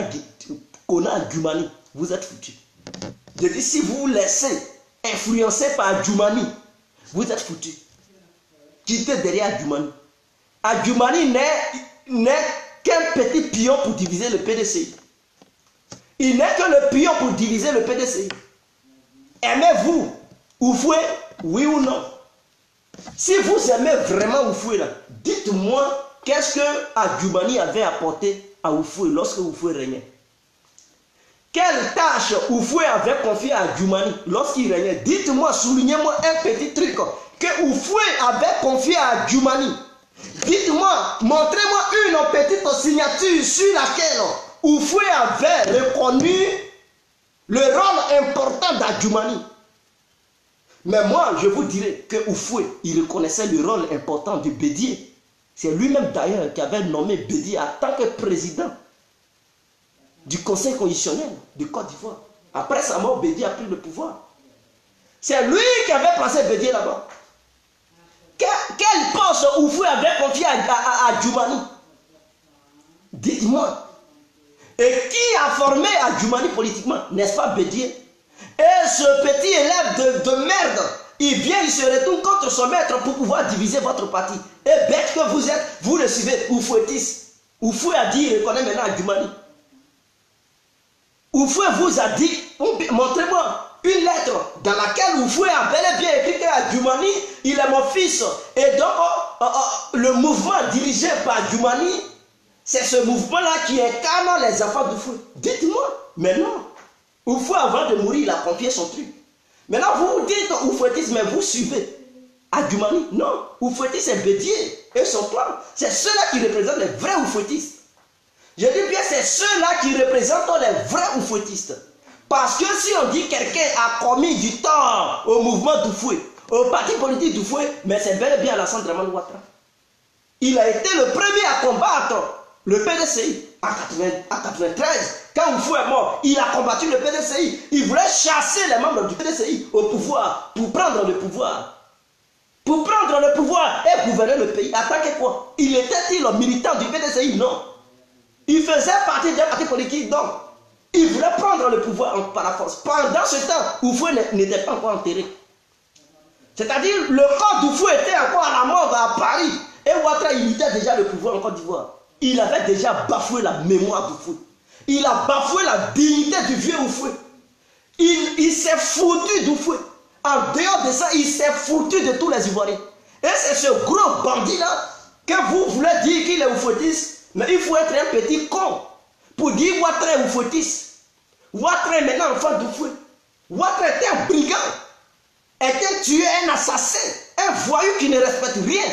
Djoumani, vous êtes foutus. Je dis, si vous vous laissez influencé par Djoumani, vous êtes foutus. Quittez derrière Djoumani. Djoumani n'est qu'un petit pion pour diviser le PDCI. Il n'est que le pion pour diviser le PDCI. Aimez-vous Oufoué, oui ou non? Si vous aimez vraiment Oufoué, dites-moi qu'est-ce que Djoumani avait apporté à Oufoué lorsque Oufoué régnait. Quelle tâche Oufoué avait confiée à Djoumani lorsqu'il régnait? Dites-moi, soulignez-moi un petit truc que Oufoué avait confié à Djoumani. Dites-moi, montrez-moi une petite signature sur laquelle Oufoué avait reconnu le rôle important d'Adjoumani. Mais moi, je vous dirais que Oufoué, il reconnaissait le rôle important de Bédié. C'est lui-même d'ailleurs qui avait nommé Bédié en tant que président du Conseil constitutionnel de Côte d'Ivoire. Après sa mort, Bédié a pris le pouvoir. C'est lui qui avait placé Bédié là-bas. Quel poste Oufoué avait confié à Djoumani? Dites-moi. Et qui a formé Djoumani politiquement? N'est-ce pas Bédié? Et ce petit élève de merde, il vient, il se retourne contre son maître pour pouvoir diviser votre parti. Et bête que vous êtes, vous le suivez, Oufouétis. Oufoué a dit, il reconnaît maintenant Djoumani. Oufoué vous a dit, montrez-moi une lettre dans laquelle Oufoué a bel et bien écrit à Djoumani, il est mon fils. Et donc, le mouvement dirigé par Djoumani, c'est ce mouvement-là qui incarne les enfants d'Oufoué. Dites-moi, mais non. Oufoué, avant de mourir, il a confié son truc. Maintenant, vous dites Oufouétis, mais vous suivez Djoumani. Non, Oufouétis, c'est Bédié et son clan. C'est ceux-là qui représentent les vrais Oufouétistes. Je dis bien, c'est ceux-là qui représentent les vrais Oufouétistes. Parce que si on dit que quelqu'un a commis du tort au mouvement d'Oufoué, au parti politique d'Oufoué, mais c'est bel et bien Alassane Dramane Ouattara. Il a été le premier à combattre le PDCI en 1993. Quand Oufoué est mort, il a combattu le PDCI. Il voulait chasser les membres du PDCI au pouvoir pour prendre le pouvoir. Pour prendre le pouvoir et gouverner le pays. Attaquer quoi? Il était-il militant du PDCI? Non. Il faisait partie d'un parti politique, donc il voulait prendre le pouvoir par la force. Pendant ce temps, Oufoué n'était pas encore enterré. C'est-à-dire, le corps d'Oufoué était encore à la mort à Paris. Et Ouattara, il était déjà le pouvoir en Côte d'Ivoire. Il avait déjà bafoué la mémoire d'Oufoué. Il a bafoué la dignité du vieux Oufoué. Il s'est foutu d'Oufoué. En dehors de ça, il s'est foutu de tous les Ivoiriens. Et c'est ce gros bandit-là que vous voulez dire qu'il est oufotiste. Mais il faut être un petit con pour dire Ouattara est oufotiste. Ouattara est maintenant enfant d'Oufoué. Ouattara était un brigand, était un tueur, un assassin, un voyou qui ne respecte rien,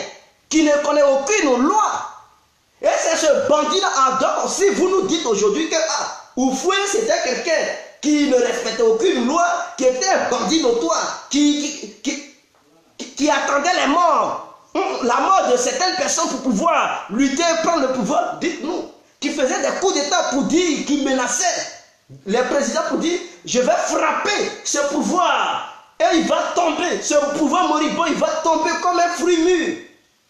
qui ne connaît aucune loi. Et c'est ce bandit-là. Alors, si vous nous dites aujourd'hui que Oufoué c'était quelqu'un qui ne respectait aucune loi, qui était un bandit notoire, qui attendait les morts, la mort de certaines personnes pour pouvoir lutter, prendre le pouvoir, dites-nous, qui faisait des coups d'État pour dire, qui menaçait les présidents pour dire, je vais frapper ce pouvoir et il va tomber, ce pouvoir moribond, il va tomber comme un fruit mûr.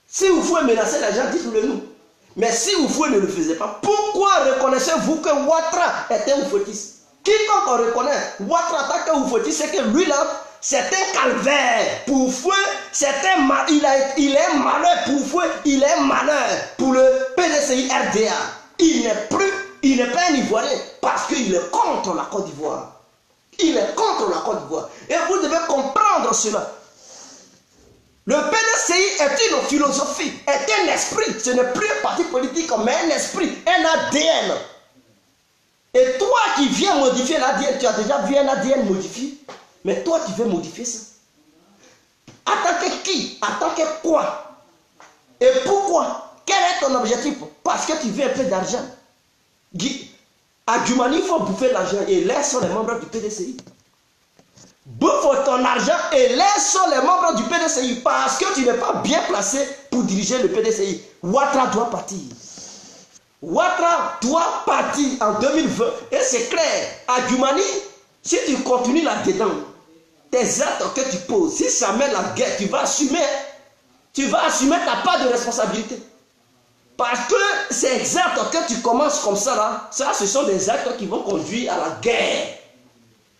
Si Oufoué menaçait les gens, dites-le nous. Mais si Oufoué ne le faisait pas, pourquoi reconnaissez-vous que Ouattara était oufotiste? Quiconque on reconnaît Ouattara en tant qu'oufotiste, c'est que lui là, c'est un calvaire. Pour Oufoué, il est malheur pour Oufoué, il est malheur pour le PDCI RDA. Il n'est pas un Ivoirien parce qu'il est contre la Côte d'Ivoire. Il est contre la Côte d'Ivoire. Et vous devez comprendre cela. Le PDCI est une philosophie, est un esprit. Ce n'est plus un parti politique, mais un esprit, un ADN. Et toi qui viens modifier l'ADN, tu as déjà vu un ADN modifié. Mais toi, tu veux modifier ça. En tant que qui? En tant que quoi? Et pourquoi? Quel est ton objectif? Parce que tu veux un peu d'argent. À Djoumani, il faut bouffer l'argent. Et laisse les membres du PDCI. Bouffe ton argent et laisse les membres du PDCI. Parce que tu n'es pas bien placé pour diriger le PDCI. Ouattara doit partir. Ouattara doit partir en 2020. Et c'est clair. À Djoumani, si tu continues là-dedans, tes actes que tu poses, si ça mène la guerre, tu vas assumer ta part de responsabilité. Parce que ces actes que tu commences comme ça, là, ça, ce sont des actes qui vont conduire à la guerre.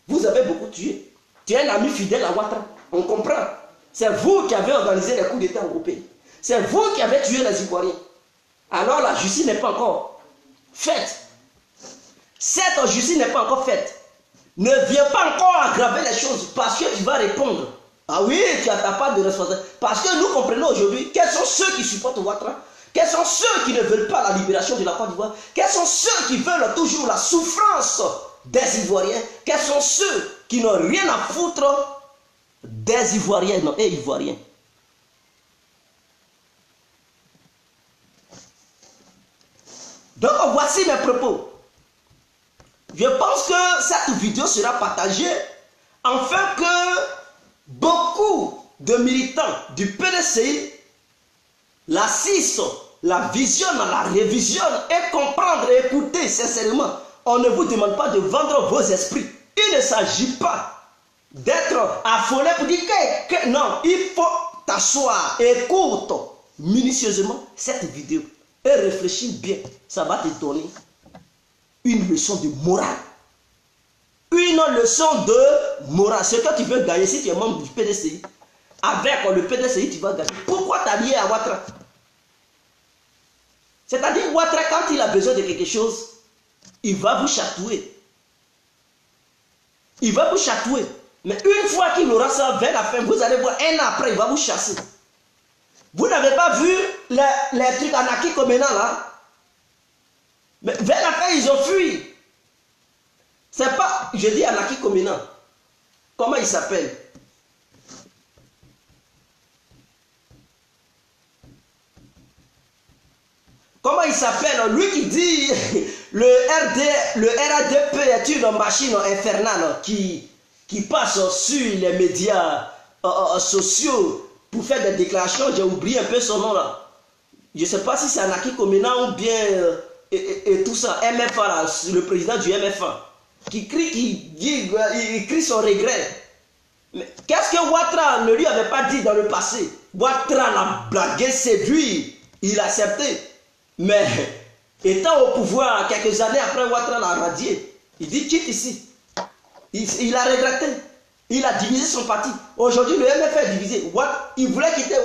Vous avez beaucoup tué. Tu es un ami fidèle à Ouattara. On comprend. C'est vous qui avez organisé les coups d'État européens. C'est vous qui avez tué les Ivoiriens. Alors la justice n'est pas encore faite. Cette justice n'est pas encore faite. Ne viens pas encore aggraver les choses parce que tu vas répondre. Ah oui, tu as ta part de responsabilité. Parce que nous comprenons aujourd'hui quels sont ceux qui supportent Ouattara. Quels sont ceux qui ne veulent pas la libération de la Côte d'Ivoire? Quels sont ceux qui veulent toujours la souffrance des Ivoiriens? Quels sont ceux qui n'ont rien à foutre des Ivoiriens et Ivoiriens? Donc voici mes propos. Je pense que cette vidéo sera partagée afin que beaucoup de militants du PDCI l'assistent, la visionnent, la révisionnent et comprendre et écouter sincèrement. On ne vous demande pas de vendre vos esprits. Il ne s'agit pas d'être affolé pour dire que non, il faut t'asseoir, écoute minutieusement cette vidéo et réfléchis bien. Ça va te donner une leçon de morale. Une leçon de morale. Ce que tu veux gagner si tu es membre du PDCI, avec le PDCI, tu vas gagner. Pourquoi t'allier à Ouattara? C'est-à-dire, Ouattara, quand il a besoin de quelque chose, il va vous chatouer. Il va vous chatouer. Mais une fois qu'il aura ça vers la fin, vous allez voir, un an après, il va vous chasser. Vous n'avez pas vu les trucs Anaki Komena là? Mais vers la fin, ils ont fui. C'est pas, je dis Anaki Komena. Comment il s'appelle? Comment il s'appelle? Lui qui dit le RADP est une machine infernale qui passe sur les médias sociaux pour faire des déclarations. J'ai oublié un peu son nom là. Je ne sais pas si c'est Anaki Komena ou bien et tout ça. MFA là, le président du MFA qui crie son regret. Mais qu'est-ce que Ouattara ne lui avait pas dit dans le passé? Ouattara l'a blagué, séduit, il a accepté. Mais étant au pouvoir, quelques années après, Ouattara l'a radié. Il dit quitte ici. Il a regretté. Il a divisé son parti. Aujourd'hui, le MFA est divisé. Il voulait quitter.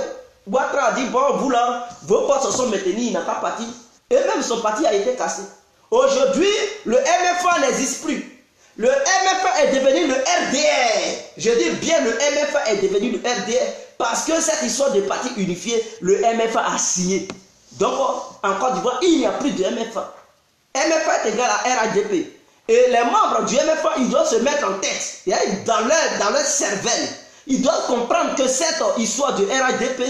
Ouattara a dit bon, vous là, vos postes se sont maintenus, il n'a pas parti. Et même son parti a été cassé. Aujourd'hui, le MFA n'existe plus. Le MFA est devenu le RDR. Je dis bien le MFA est devenu le RDR parce que cette histoire de parti unifié, le MFA a signé. Donc en Côte d'Ivoire, il n'y a plus de MFA. MFA est égal à RADP. Et les membres du MFA, ils doivent se mettre en tête. Dans leur cervelle, ils doivent comprendre que cette histoire de RADP,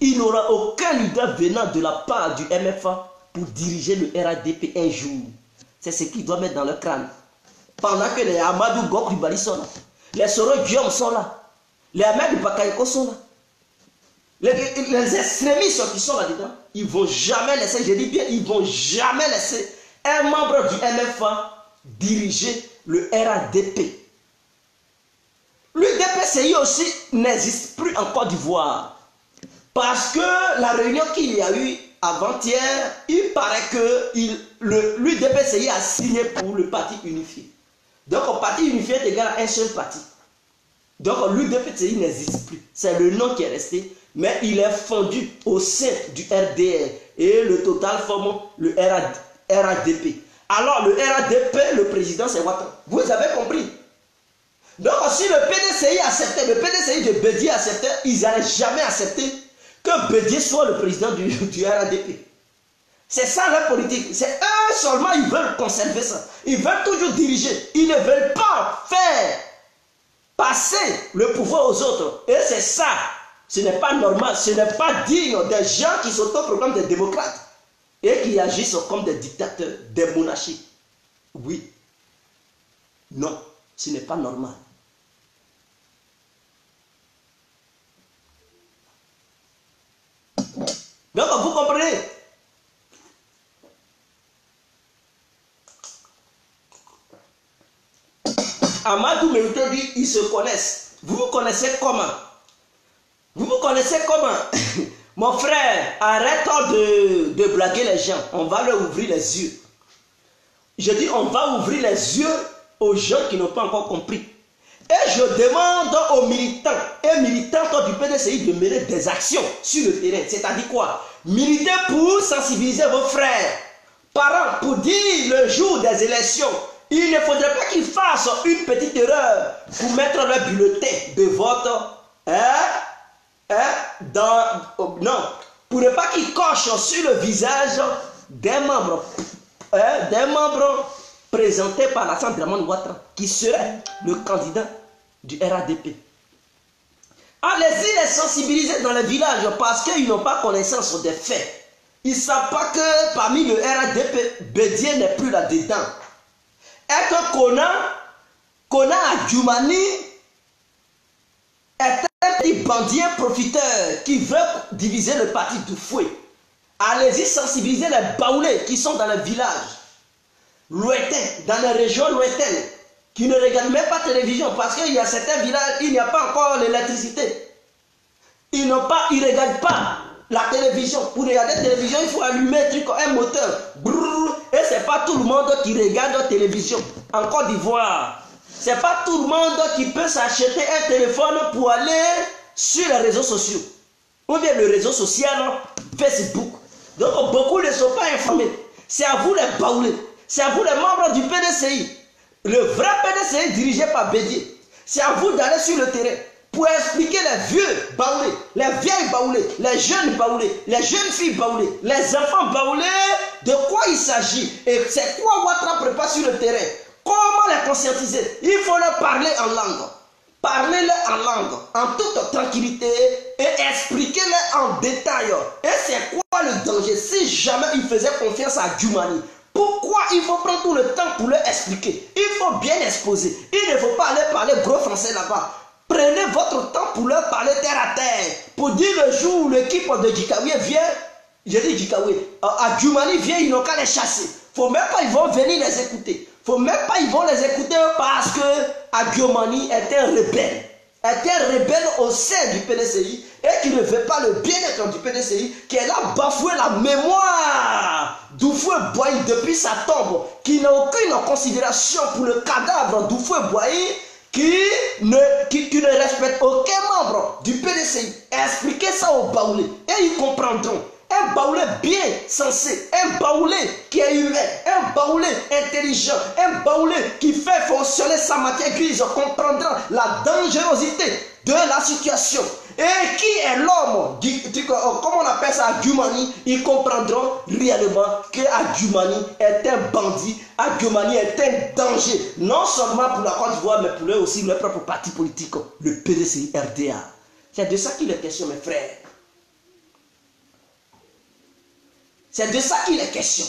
il n'aura aucun leader venant de la part du MFA pour diriger le RADP un jour. C'est ce qu'ils doivent mettre dans leur crâne. Pendant que les Amadou Gokribali sont là, les Soro Guillaume sont là, les Ahmed Bakayoko sont là, les extrémistes qui sont là-dedans, ils ne vont jamais laisser, je dis bien, ils ne vont jamais laisser un membre du MFA diriger le RADP. Le DPCI aussi n'existe plus en Côte d'Ivoire. Parce que la réunion qu'il y a eu avant-hier, il paraît que l'UDPCI a signé pour le parti unifié. Donc le parti unifié est égal à un seul parti. Donc l'UDPCI n'existe plus. C'est le nom qui est resté, mais il est fondu au sein du RDR. Et le total forme le RADP. Alors le RADP, le président c'est Ouattara. Vous avez compris? Donc si le PDCI acceptait, le PDCI de Bédié acceptait, ils n'allaient jamais accepter que Bédié soit le président du RADP. C'est ça leur politique. C'est eux seulement, ils veulent conserver ça. Ils veulent toujours diriger. Ils ne veulent pas faire passer le pouvoir aux autres. Et c'est ça. Ce n'est pas normal. Ce n'est pas digne des gens qui s'autoproclament des démocrates et qui agissent comme des dictateurs, des monarchies. Oui. Non, ce n'est pas normal. Donc, vous comprenez? Amadou Mérito dit, ils se connaissent. Vous vous connaissez comment? Vous vous connaissez comment? Mon frère, arrête de blaguer les gens. On va leur ouvrir les yeux. Je dis, on va ouvrir les yeux aux gens qui n'ont pas encore compris. Et je demande aux militants et militantes du PDCI de mener des actions sur le terrain. C'est-à-dire quoi? Militer pour sensibiliser vos frères, parents, pour dire le jour des élections, il ne faudrait pas qu'ils fassent une petite erreur pour mettre leur bulletin de vote non, pour ne pas qu'ils cochent sur le visage des membres présenté par Alassane Dramane Ouattara, qui serait le candidat du RADP. Allez-y les sensibiliser dans les villages parce qu'ils n'ont pas connaissance des faits. Ils ne savent pas que parmi le RADP, Bédié n'est plus là-dedans. Et que Kona Adjoumani est un petit bandit profiteur qui veut diviser le parti du fouet. Allez-y sensibiliser les baoulés qui sont dans les villages lointains, dans les régions lointaines, qui ne regardent même pas la télévision parce qu'il y a certains villages, il n'y a pas encore l'électricité. Ils ne regardent pas la télévision. Pour regarder la télévision, il faut allumer un moteur. Brrr, et ce n'est pas tout le monde qui regarde la télévision. En Côte d'Ivoire, ce n'est pas tout le monde qui peut s'acheter un téléphone pour aller sur les réseaux sociaux. Ou bien le réseau social, Facebook. Donc beaucoup ne sont pas informés. C'est à vous les baoulés. C'est à vous les membres du PDCI. Le vrai PDCI dirigé par Bédié. C'est à vous d'aller sur le terrain pour expliquer les vieux baoulés, les vieilles baoulés, les jeunes baoulés, les jeunes filles baoulées, les enfants baoulés, de quoi il s'agit et c'est quoi Ouattara prépare sur le terrain. Comment les conscientiser? Il faut leur parler en langue. Parlez-leur en langue, en toute tranquillité et expliquez-leur en détail. Et c'est quoi le danger si jamais ils faisaient confiance à Djoumani? Pourquoi il faut prendre tout le temps pour leur expliquer? Il faut bien exposer. Il ne faut pas aller parler gros français là-bas. Prenez votre temps pour leur parler terre à terre. Pour dire le jour où l'équipe de Djikaoué vient, je dis Djikaoué, à Djoumani vient, ils n'ont qu'à les chasser. Faut même pas, ils vont venir les écouter. Faut même pas, ils vont les écouter parce que Adjoumani est un rebelle. Est un rebelle au sein du PDCI et qui ne veut pas le bien-être du PDCI, qui est là bafoué la mémoire d'Oufoué Boahi depuis sa tombe, qui n'a aucune considération pour le cadavre d'Oufoué Boahi, qui ne respecte aucun membre du PDCI. Expliquez ça aux baoulés et ils comprendront. Un un baoulé bien sensé, un baoulé qui est humain, un baoulé intelligent, un baoulé qui fait fonctionner sa matière grise, comprendra la dangerosité de la situation. Et qui est l'homme, comme on appelle ça, Adjumani, ils comprendront réellement que Adjumani est un bandit, Adjumani est un danger, non seulement pour la Côte d'Ivoire, mais pour eux aussi, leur propre parti politique, le PDCI RDA. C'est de ça qu'il est question, mes frères. C'est de ça qu'il est question.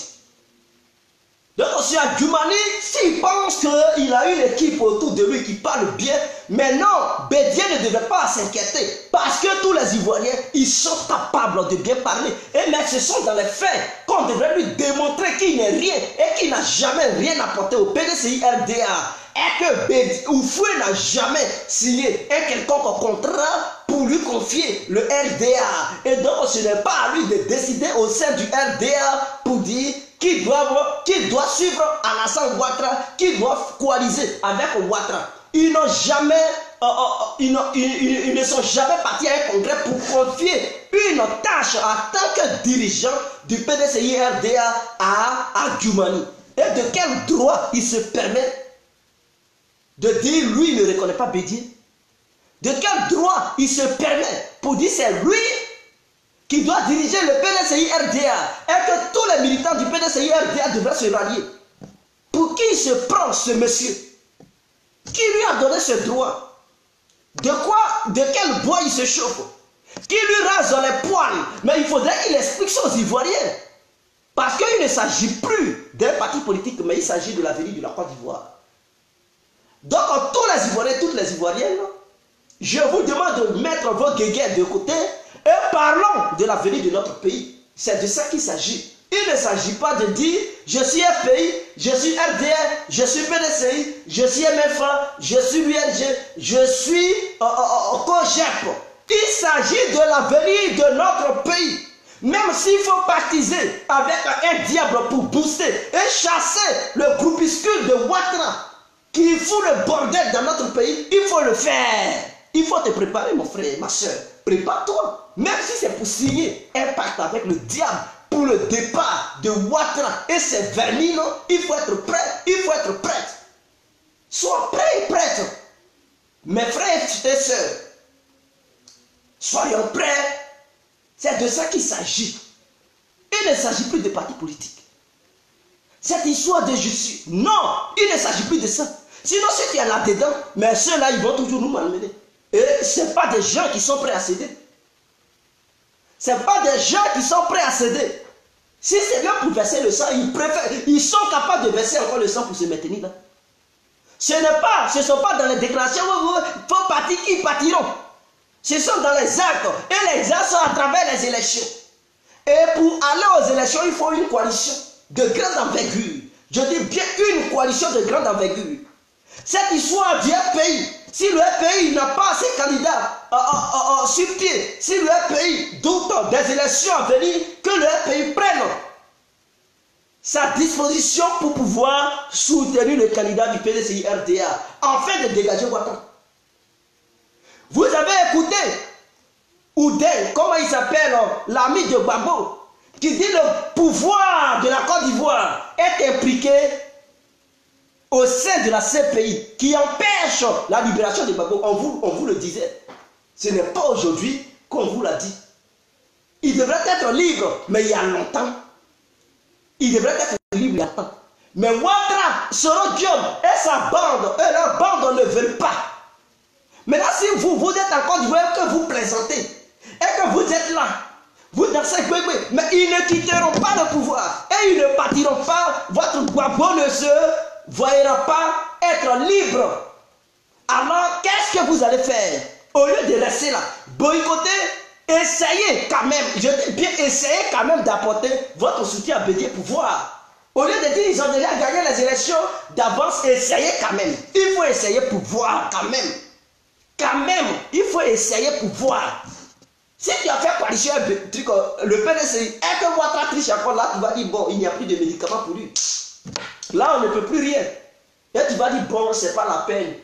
Donc, M. Adjumani, s'il pense qu'il a une équipe autour de lui qui parle bien, mais non, Bédié ne devait pas s'inquiéter. Parce que tous les Ivoiriens, ils sont capables de bien parler. Et mais ce sont dans les faits qu'on devrait lui démontrer qu'il n'est rien et qu'il n'a jamais rien apporté au PDCI RDA. Et que Oufoué n'a jamais signé un quelconque contrat pour lui confier le RDA. Et donc, ce n'est pas à lui de décider au sein du RDA pour dire qu'il doit suivre Alassane Ouattara, qu'il doit coaliser avec Ouattara. Ils n'ont jamais, ils ne sont jamais partis à un congrès pour confier une tâche en tant que dirigeant du PDCI RDA à Adjumani. Et de quel droit il se permet de dire lui il ne reconnaît pas Bédié? De quel droit il se permet pour dire c'est lui qui doit diriger le PDCI RDA et que tous les militants du PDCI RDA devraient se rallier? Pour qui il se prend ce monsieur? Qui lui a donné ce droit? De quel bois il se chauffe? Qui lui rase les poils? Mais il faudrait qu'il explique ça aux Ivoiriens. Parce qu'il ne s'agit plus d'un parti politique, mais il s'agit de l'avenir de la Côte d'Ivoire. Donc, tous les Ivoiriens, toutes les Ivoiriennes, je vous demande de mettre vos guéguerres de côté et parlons de l'avenir de notre pays. C'est de ça qu'il s'agit. Il ne s'agit pas de dire je suis FPI, je suis RDA, je suis PDCI, je suis MFA, je suis URG, je suis COGEP. Il s'agit de l'avenir de notre pays. Même s'il faut partiser avec un diable pour booster et chasser le groupuscule de Ouattara qui fout le bordel dans notre pays, il faut le faire. Il faut te préparer, mon frère, ma soeur. Prépare-toi. Même si c'est pour signer un pacte avec le diable pour le départ de Ouattara et ses vermines, il faut être prêt. Il faut être prête. Sois prêt et prête. Mes frères et sœurs, soyons prêts. C'est de ça qu'il s'agit. Il ne s'agit plus de partis politiques. Cette histoire de je suis. Non, il ne s'agit plus de ça. Sinon, ceux qui sont là-dedans, mais ceux-là, ils vont toujours nous malmener. Et ce n'est pas des gens qui sont prêts à céder. Ce n'est pas des gens qui sont prêts à céder. Si c'est bien pour verser le sang, ils sont capables de verser encore le sang pour se maintenir là. Ce ne sont pas dans les déclarations où il faut partir qui partiront. Ce sont dans les actes. Et les actes sont à travers les élections. Et pour aller aux élections, il faut une coalition de grande envergure. Je dis bien une coalition de grande envergure. Cette histoire du FPI, si le FPI n'a pas ses candidats sur pied, si le FPI doute des élections à venir, que le FPI prenne sa disposition pour pouvoir soutenir le candidat du PDCI RDA, afin de dégager Ouattara. Vous avez écouté Oudel, comment il s'appelle, l'ami de Gbagbo, qui dit le pouvoir de la Côte d'Ivoire est impliqué au sein de la CPI, qui empêche la libération de Gbagbo. On vous le disait. Ce n'est pas aujourd'hui qu'on vous l'a dit. Il devrait être libre, mais il y a longtemps. Il devrait être libre il y a longtemps. Mais Ouattara, Soro Diop et sa bande, et leur bande ne veulent pas. Maintenant, si vous êtes en Côte d'Ivoire, que vous plaisantez, et que vous êtes là, vous dansez, mais ils ne quitteront pas le pouvoir, et ils ne partiront pas, votre Gbagbo ne se voyera pas être libre. Alors, qu'est-ce que vous allez faire? Au lieu de rester là, boycotter, essayez quand même, je dis bien, essayez quand même d'apporter votre soutien à Bédié pour voir. Au lieu de dire qu'ils ont déjà gagné les élections d'avance, essayez quand même. Il faut essayer pour voir quand même. Quand même, il faut essayer pour voir. Si tu as fait coalition le PDCI, et que Ouattara triche encore là, tu vas dire, bon, il n'y a plus de médicaments pour lui. Là, on ne peut plus rien. Et tu vas dire, bon, c'est pas la peine.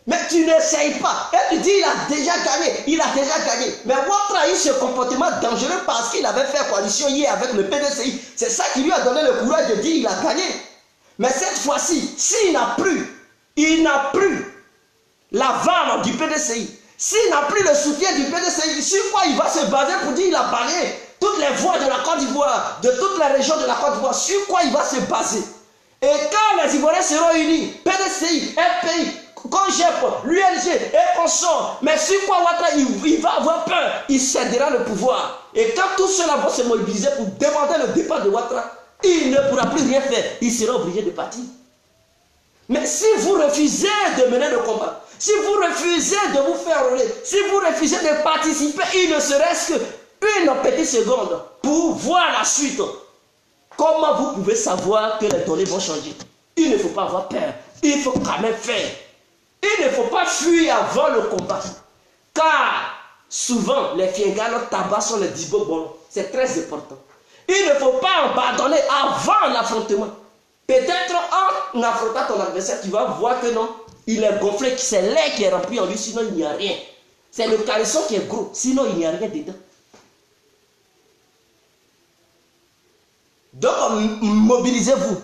Mais tu n'essayes pas. Et tu dis, il a déjà gagné. Il a déjà gagné. Mais Ouattara a eu ce comportement dangereux parce qu'il avait fait coalition hier avec le PDCI. C'est ça qui lui a donné le courage de dire, il a gagné. Mais cette fois-ci, s'il n'a plus la vanne du PDCI, s'il n'a plus le soutien du PDCI, sur quoi il va se baser pour dire, il a balayé toutes les voix de la Côte d'Ivoire, de toutes les régions de la Côte d'Ivoire, sur quoi il va se baser? Et quand les Ivoiriens seront unis, PDCI, FPI, CONGEP, l'ULG et consorts, mais sur quoi Ouattara il va avoir peur, il cédera le pouvoir. Et quand tous ceux-là vont se mobiliser pour demander le départ de Ouattara, il ne pourra plus rien faire, il sera obligé de partir. Mais si vous refusez de mener le combat, si vous refusez de vous faire rouler, si vous refusez de participer, il ne serait-ce qu'une petite seconde pour voir la suite, comment vous pouvez savoir que les données vont changer? Il ne faut pas avoir peur, il faut quand même faire. Il ne faut pas fuir avant le combat. Car souvent, les fiengales tabassent les dibobons. C'est très important. Il ne faut pas abandonner avant l'affrontement. Peut-être en affrontant ton adversaire, tu vas voir que non, il est gonflé, c'est l'air qui est rempli en lui, sinon il n'y a rien. C'est le caleçon qui est gros, sinon il n'y a rien dedans. Donc, mobilisez-vous.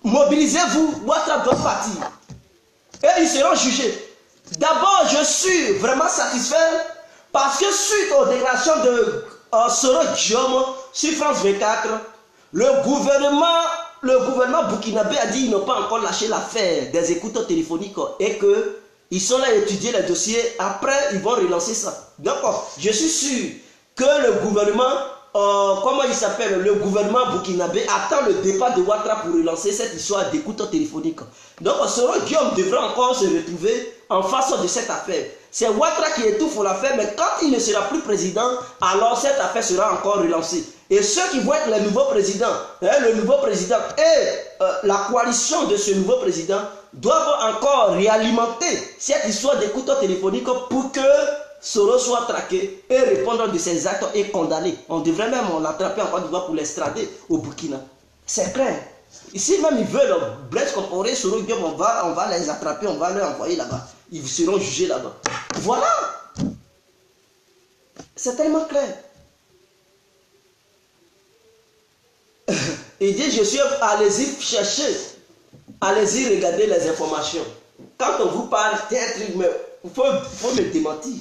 Mobilisez-vous, Ouattara doit partir. Et ils seront jugés. D'abord, je suis vraiment satisfait parce que suite aux déclarations de Soro Guillaume sur France 24, le gouvernement burkinabé a dit qu'ils n'ont pas encore lâché l'affaire des écouteurs téléphoniques et qu'ils sont là à étudier les dossiers. Après, ils vont relancer ça. Donc, je suis sûr que le gouvernement, comment il s'appelle, le gouvernement burkinabé attend le départ de Ouattara pour relancer cette histoire d'écouteurs téléphoniques. Donc, Soro Guillaume devrait encore se retrouver en face de cette affaire. C'est Ouattara qui étouffe l'affaire, mais quand il ne sera plus président, alors cette affaire sera encore relancée. Et ceux qui vont être les nouveaux présidents, le nouveau président et la coalition de ce nouveau président doivent encore réalimenter cette histoire d'écouteurs téléphoniques pour que Soro soit traqué et répondre de ses actes et condamné. On devrait même l'attraper en Côte d'Ivoire pour l'extrader au Burkina. C'est clair. Ici même ils veulent Blaise Compaoré, Soro Guillaume, on va les attraper, on va les envoyer là-bas. Ils seront jugés là-bas. Voilà. C'est tellement clair. Il dit, je suis, allez-y chercher, allez-y regarder les informations. Quand on vous parle, c'est un truc, mais il faut me démentir.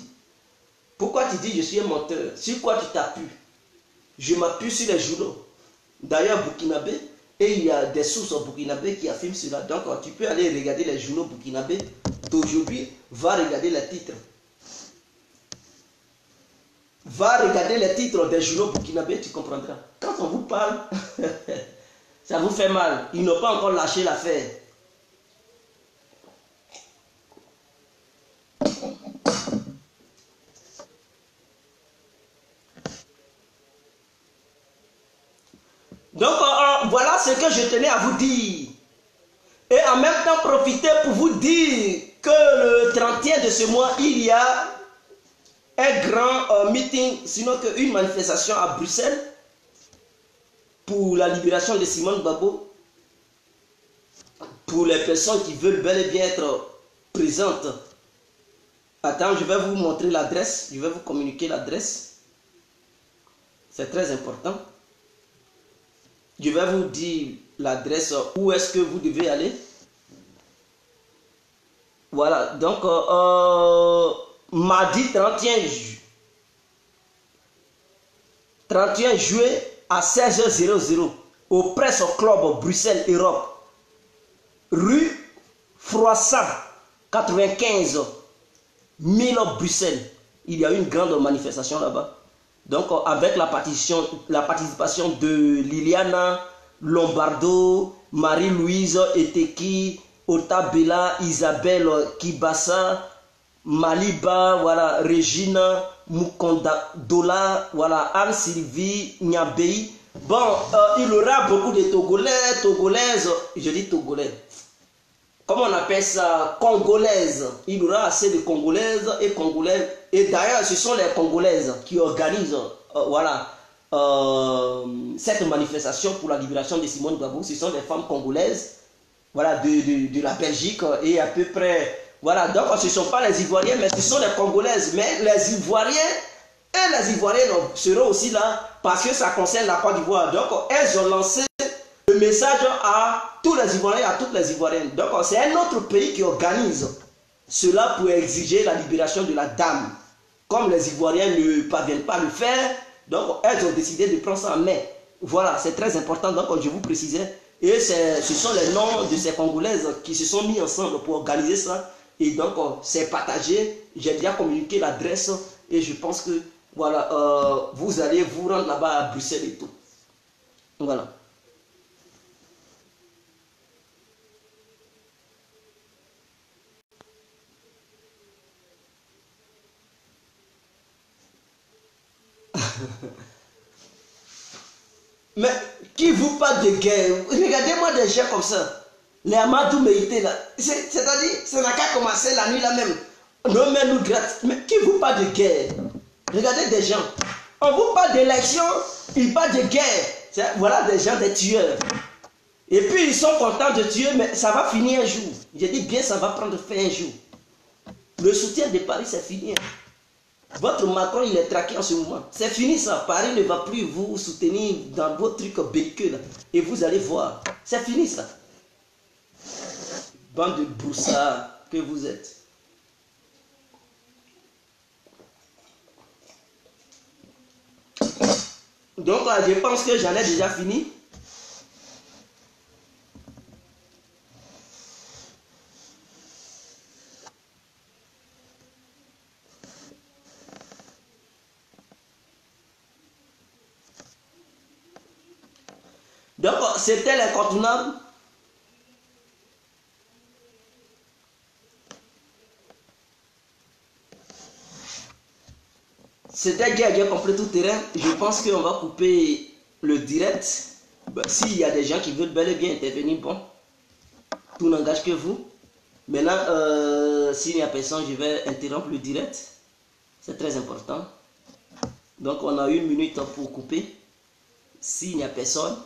Pourquoi tu dis je suis un menteur? Sur quoi tu t'appuies? Je m'appuie sur les journaux. D'ailleurs, burkinabé, et il y a des sources burkinabé qui affirment cela. Donc, tu peux aller regarder les journaux burkinabé d'aujourd'hui, va regarder les titres. Va regarder les titres des journaux burkinabé, tu comprendras. Quand on vous parle, ça vous fait mal. Ils n'ont pas encore lâché l'affaire. Donc, voilà ce que je tenais à vous dire. Et en même temps, profiter pour vous dire que le 31 de ce mois, il y a un grand meeting, sinon qu'une manifestation à Bruxelles pour la libération de Simone Gbagbo. Pour les personnes qui veulent bel et bien être présentes. Attends, je vais vous montrer l'adresse. Je vais vous communiquer l'adresse. C'est très important. Je vais vous dire l'adresse où est-ce que vous devez aller. Voilà, donc mardi 31 juillet à 16h00 au Presse Club Bruxelles Europe, rue Froissart 95 1000 Bruxelles. Il y a une grande manifestation là-bas. Donc, avec la participation de Liliana Lombardo, Marie-Louise Eteki, Otabela, Isabelle Kibassa, Maliba, voilà, Regina Mukondola, voilà, Anne-Sylvie Nyabei. Bon, il y aura beaucoup de Togolais, Togolaises, je dis Togolais. Comment on appelle ça? Congolaises. Il y aura assez de Congolaises et Congolais. Et d'ailleurs, ce sont les Congolaises qui organisent voilà, cette manifestation pour la libération de Simone Gbagbo. Ce sont des femmes congolaises, voilà, de la Belgique et à peu près, voilà, donc ce ne sont pas les Ivoiriens, mais ce sont les Congolaises. Mais les Ivoiriens et les Ivoiriens seront aussi là parce que ça concerne la Côte d'Ivoire. Donc elles ont lancé le message à tous les Ivoiriens et à toutes les Ivoiriennes. Donc c'est un autre pays qui organise cela pour exiger la libération de la dame. Comme les Ivoiriens ne parviennent pas à le faire, donc elles ont décidé de prendre ça en main. Voilà, c'est très important, donc je vous précisais. Et ce sont les noms de ces Congolaises qui se sont mis ensemble pour organiser ça. Et donc c'est partagé. J'ai déjà communiqué l'adresse et je pense que voilà, vous allez vous rendre là-bas à Bruxelles et tout. Voilà. Mais qui vous parle de guerre? Regardez-moi des gens comme ça. Les Amadou Meïté là. C'est-à-dire, ça n'a qu'à commencer la nuit là même. Non, mais nous gratte. Mais qui vous parle de guerre? Regardez des gens. On vous parle d'élection, ils parlent de guerre. Voilà des gens, des tueurs. Et puis ils sont contents de tuer, mais ça va finir un jour. J'ai dit bien, ça va prendre fin un jour. Le soutien de Paris, c'est fini. Votre Macron, il est traqué en ce moment. C'est fini ça. Paris ne va plus vous soutenir dans vos trucs belliqueux. Et vous allez voir. C'est fini ça. Bande de broussards que vous êtes. Donc, je pense que j'en ai déjà fini. Donc, c'était l'incontournable. C'était guerre complet tout terrain. Je pense qu'on va couper le direct. S'il y a des gens qui veulent bel et bien intervenir, bon, tout n'engage que vous. Maintenant, s'il n'y a personne, je vais interrompre le direct. C'est très important. Donc, on a 1 minute pour couper. S'il n'y a personne.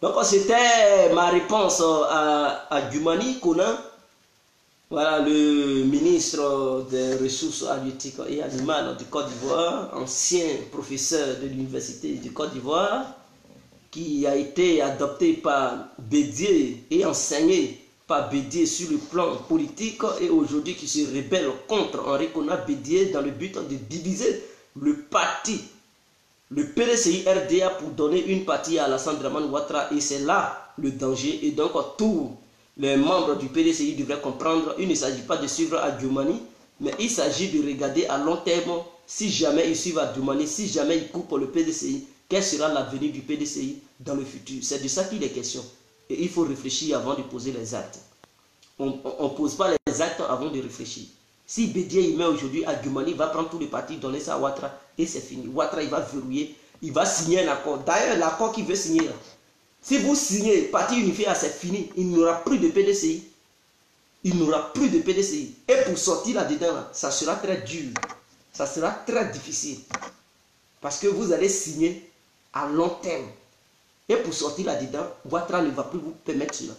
Donc, c'était ma réponse à Dioumani Konan, voilà, le ministre des Ressources halieutiques et animales du Côte d'Ivoire, ancien professeur de l'Université du Côte d'Ivoire, qui a été adopté par Bédié et enseigné par Bédié sur le plan politique, et aujourd'hui qui se rebelle contre Henri Konan Bédié dans le but de diviser le parti, le PDCI RDA, pour donner une partie à Alassane Dramane Ouattara, et c'est là le danger. Et donc tous les membres du PDCI devraient comprendre, il ne s'agit pas de suivre Dioumani, mais il s'agit de regarder à long terme, si jamais ils suivent Dioumani, si jamais ils coupent le PDCI, quel sera l'avenir du PDCI dans le futur. C'est de ça qu'il est question. Et il faut réfléchir avant de poser les actes. On ne pose pas les actes avant de réfléchir. Si Bédié il met aujourd'hui à Dioumani, il va prendre tous les partis, donner ça à Ouattara et c'est fini. Ouattara il va verrouiller, il va signer un accord. D'ailleurs, l'accord qu'il veut signer, si vous signez parti unifié, c'est fini. Il n'y aura plus de PDCI. Il n'y aura plus de PDCI. Et pour sortir là-dedans, ça sera très dur. Ça sera très difficile. Parce que vous allez signer à long terme. Et pour sortir là-dedans, Ouattara ne va plus vous permettre cela.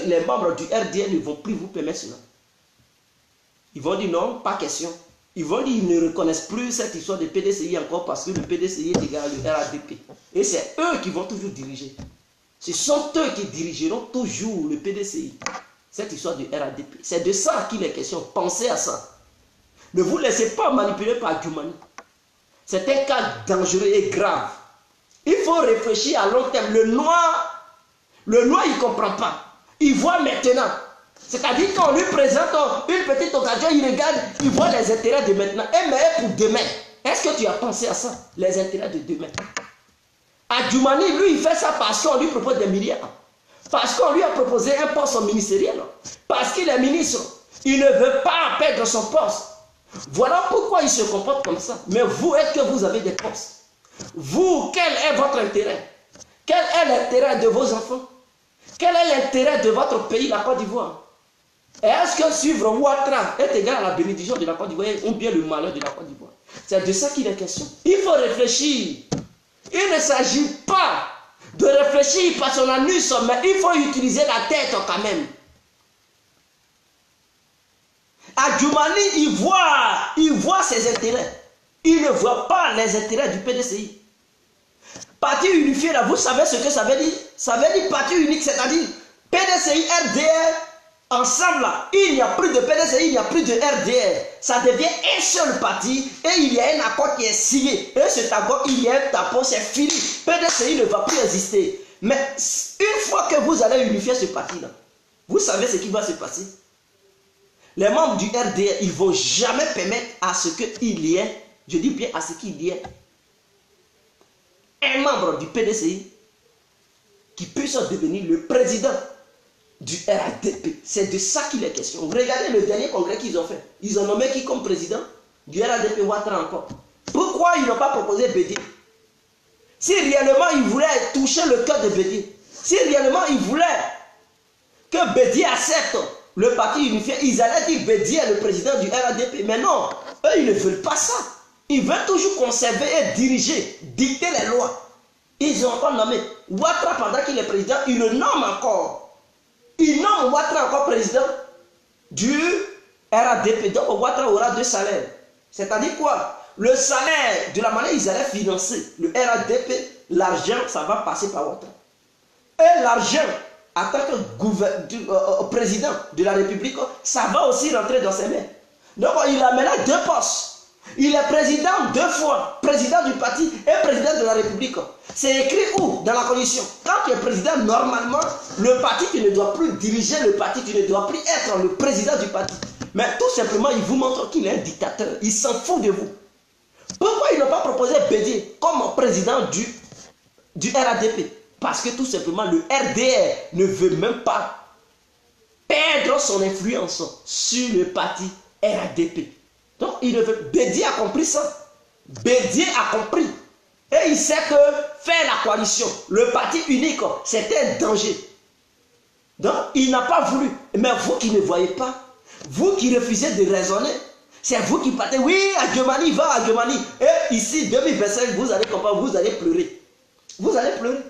Les membres du RDN ne vont plus vous permettre cela. Ils vont dire non, pas question. Ils vont dire qu'ils ne reconnaissent plus cette histoire de PDCI encore parce que le PDCI est égal au RADP. Et c'est eux qui vont toujours diriger. Ce sont eux qui dirigeront toujours le PDCI. Cette histoire du RADP. C'est de ça qu'il est question. Pensez à ça. Ne vous laissez pas manipuler par Dioumani. C'est un cas dangereux et grave. Il faut réfléchir à long terme. Le noir, il ne comprend pas. Il voit maintenant. C'est-à-dire qu'on lui présente une petite occasion, il regarde, il voit les intérêts de maintenant. Et mais pour demain, est-ce que tu as pensé à ça? Les intérêts de demain. À Dioumani, lui, il fait ça parce qu'on lui propose des milliards. Parce qu'on lui a proposé un poste ministériel. Parce qu'il est ministre. Il ne veut pas perdre son poste. Voilà pourquoi il se comporte comme ça. Mais vous, est-ce que vous avez des postes? Vous, quel est votre intérêt? Quel est l'intérêt de vos enfants? Quel est l'intérêt de votre pays, la Côte d'Ivoire? Est-ce que suivre Ouattara est égal à la bénédiction de la Côte d'Ivoire ou bien le malheur de la Côte d'Ivoire? C'est de ça qu'il est question. Il faut réfléchir. Il ne s'agit pas de réfléchir par son anus, mais il faut utiliser la tête quand même. Adjoumani, il voit ses intérêts. Il ne voit pas les intérêts du PDCI. Parti unifié, là, vous savez ce que ça veut dire? Ça veut dire parti unique, c'est-à-dire PDCI, RDR, ensemble là, il n'y a plus de PDCI, il n'y a plus de RDR. Ça devient un seul parti et il y a un accord qui est signé. Et cet accord, il y a un tapon, c'est fini. PDCI ne va plus exister. Mais une fois que vous allez unifier ce parti-là, vous savez ce qui va se passer. Les membres du RDR, ils ne vont jamais permettre à ce qu'il y ait, je dis bien à ce qu'il y ait, un membre du PDCI qui puisse devenir le président du RADP. C'est de ça qu'il est question. Regardez le dernier congrès qu'ils ont fait. Ils ont nommé qui comme président du RADP? Ouattara encore. Pourquoi ils n'ont pas proposé Bédié? Si réellement ils voulaient toucher le cœur de Bédié, si réellement ils voulaient que Bédié accepte le parti unifié, ils allaient dire Bédié est le président du RADP. Mais non, eux ils ne veulent pas ça. Ils veulent toujours conserver et diriger, dicter les lois. Ils ont encore nommé Ouattara pendant qu'il est président, il le nomme encore. Il nomme Ouattara encore président du RADP. Donc Ouattara aura 2 salaires. C'est-à-dire quoi? Le salaire, de la manière ils allaient financer le RADP, l'argent, ça va passer par Ouattara. Et l'argent, en tant que président de la République, ça va aussi rentrer dans ses mains. Donc il a maintenant 2 postes. Il est président 2 fois, président du parti et président de la République. C'est écrit où? Dans la condition. Quand tu es président, normalement, le parti, tu ne dois plus diriger le parti, tu ne dois plus être le président du parti. Mais tout simplement, il vous montre qu'il est un dictateur. Il s'en fout de vous. Pourquoi ils n'ont pas proposé Bédié comme président du RADP? Parce que tout simplement, le RDR ne veut même pas perdre son influence sur le parti RADP. Donc, il ne veut... Bédié a compris ça. Bédié a compris. Et il sait que faire la coalition, le parti unique, c'était un danger. Donc, il n'a pas voulu. Mais vous qui ne voyez pas, vous qui refusez de raisonner, c'est vous qui partez. Oui, Adjoumani, va à Adjoumani. Et ici, 2025, vous allez comprendre, vous allez pleurer. Vous allez pleurer.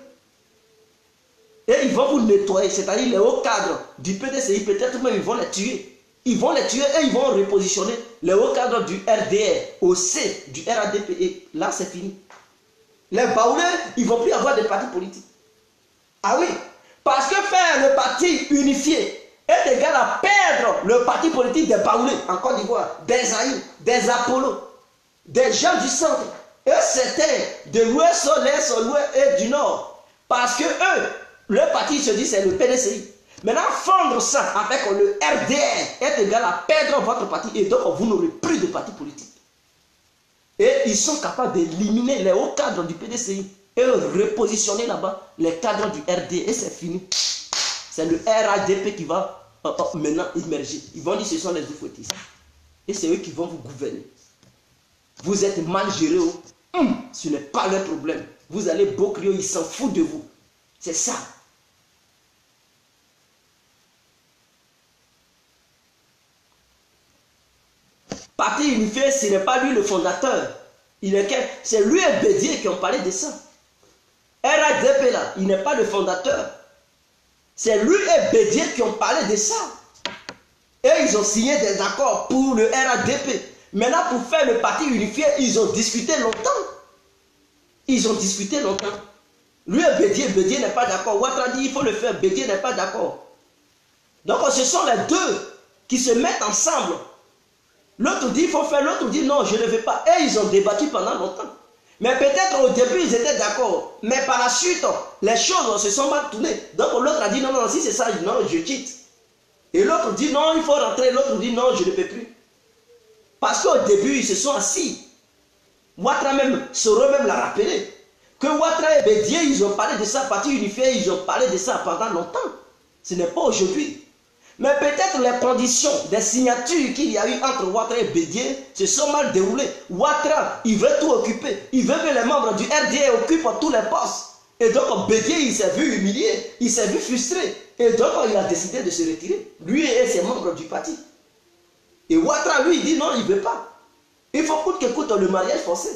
Et ils vont vous nettoyer, c'est-à-dire les hauts cadres du PDCI, peut-être même ils vont les tuer. Ils vont les tuer et ils vont repositionner les hauts cadres du RDR au C du RADP. Et là, c'est fini. Les baoulés, ils ne vont plus avoir de partis politiques. Ah oui, parce que faire le parti unifié est égal à perdre le parti politique des baoulés en Côte d'Ivoire, des Aïe, des Apollo, des gens du centre. Et c'était de l'ouest au l'est, au l'ouest et du nord. Parce que eux, le parti se dit c'est le PDCI. Maintenant, fondre ça avec le RDR est égal à perdre votre parti et donc vous n'aurez plus de parti politique. Et ils sont capables d'éliminer les hauts cadres du PDCI et repositionner là-bas les cadres du RDR et c'est fini. C'est le RADP qui va maintenant émerger. Ils vont dire que ce sont les oufouettistes. Et c'est eux qui vont vous gouverner. Vous êtes mal géré. Ce n'est pas leur problème. Vous allez beau crier, ils s'en foutent de vous. C'est ça. Parti unifié, ce n'est pas lui le fondateur. C'est lui et Bédié qui ont parlé de ça. RADP là, il n'est pas le fondateur. C'est lui et Bédié qui ont parlé de ça. Et ils ont signé des accords pour le RADP. Maintenant, pour faire le parti unifié, ils ont discuté longtemps. Ils ont discuté longtemps. Lui et Bédié n'est pas d'accord. Ouattara dit il faut le faire, Bédié n'est pas d'accord. Donc ce sont les deux qui se mettent ensemble. L'autre dit il faut faire, l'autre dit non, je ne veux pas. Et ils ont débattu pendant longtemps. Mais peut-être au début ils étaient d'accord. Mais par la suite, les choses se sont mal tournées. Donc l'autre a dit non, non, si c'est ça, non, je quitte. Et l'autre dit non, il faut rentrer. L'autre dit non, je ne peux plus. Parce qu'au début, ils se sont assis. Ouattara même, Soro même l'a rappelé. Que Ouattara et Bédié, ils ont parlé de ça, parti unifié, ils ont parlé de ça pendant longtemps. Ce n'est pas aujourd'hui. Mais peut-être les conditions des signatures qu'il y a eu entre Ouattara et Bédié se sont mal déroulées. Ouattara, il veut tout occuper. Il veut que les membres du RDA occupent tous les postes. Et donc Bédié, il s'est vu humilié, il s'est vu frustré. Et donc il a décidé de se retirer. Lui et ses membres du parti. Et Ouattara, lui, il dit non, il ne veut pas. Il faut coûte que coûte le mariage forcé.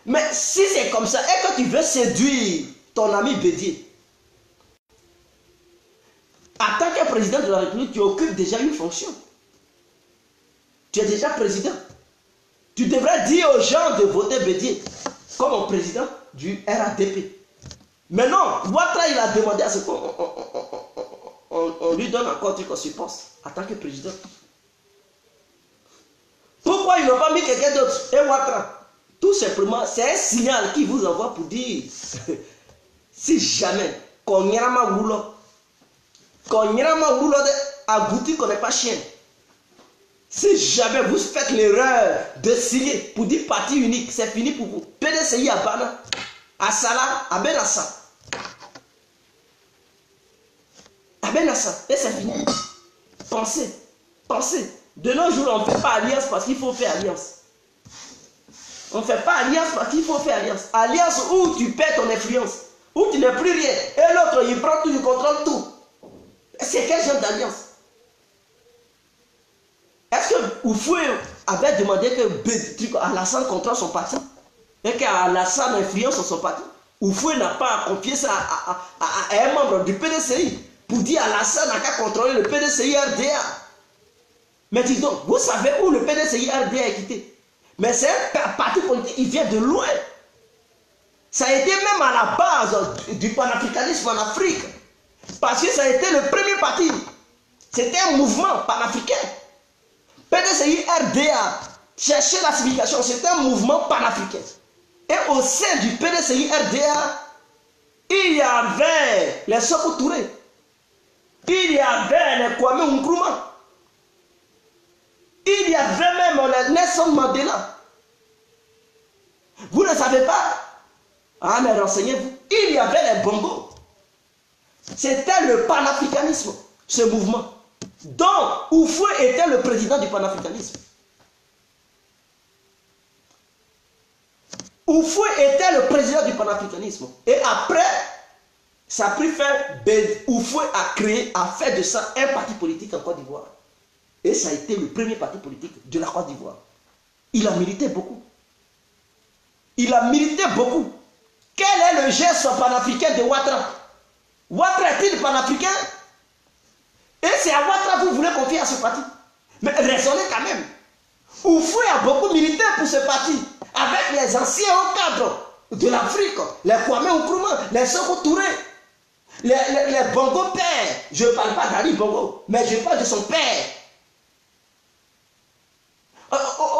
Mais si c'est comme ça et que tu veux séduire ton ami Bédié, en tant que président de la République, tu occupes déjà une fonction. Tu es déjà président. Tu devrais dire aux gens de voter Bédié comme président du RADP. Mais non, Ouattara, il a demandé à ce qu'on lui donne encore un truc qu'on suppose en tant que président. Pourquoi ils n'ont pas mis quelqu'un d'autre? Et Ouattara, tout simplement, c'est un signal qui vous envoie pour dire si jamais qu'on ira ma boulot à Gouti qu'on n'est pas chien. Si jamais vous faites l'erreur de signer pour dire parti unique, c'est fini pour vous. PDCI à Bana, à Salah, à Benassa. À Benassa, et c'est fini. Pensez, pensez. De nos jours, on ne fait pas alliance parce qu'il faut faire alliance. On ne fait pas alliance parce qu'il faut faire alliance. Alliance où tu perds ton influence, où tu n'es plus rien. Et l'autre, il prend tout, il contrôle tout. C'est quel genre d'alliance? Est-ce que Oufoué avait demandé que Alassane contrôle son parti? Et qu'Alassane influence son parti? Oufoué n'a pas confié ça à un membre du PDCI pour dire Alassane n'a qu'à contrôler le PDCI RDA. Mais dis donc, vous savez où le PDCI RDA est quitté? Mais c'est un parti politique, il vient de loin. Ça a été même à la base du panafricanisme en Afrique. Parce que ça a été le premier parti. C'était un mouvement panafricain. PDCI RDA, chercher la signification, c'était un mouvement panafricain. Et au sein du PDCI RDA, il y avait les Sékou Touré, il y avait les Kwame Nkrumah, il y avait même les Nelson Mandela. Vous ne savez pas? Ah, mais renseignez-vous. Il y avait les Bongo. C'était le panafricanisme, ce mouvement. Donc, Oufoué était le président du panafricanisme. Oufoué était le président du panafricanisme. Et après, ça a pris fin, Oufoué a fait de ça un parti politique en Côte d'Ivoire. Et ça a été le premier parti politique de la Côte d'Ivoire. Il a milité beaucoup. Il a milité beaucoup. Quel est le geste panafricain de Ouattara? Ouattara est-il panafricain? Et c'est à Ouattara que vous voulez confier à ce parti. Mais raisonnez quand même. Oufoué a beaucoup milité pour ce parti. Avec les anciens hauts cadres de l'Afrique. Les Kwame Nkrumah, les Sékou Touré, les Bongo pères. Je ne parle pas d'Ali Bongo, mais je parle de son père.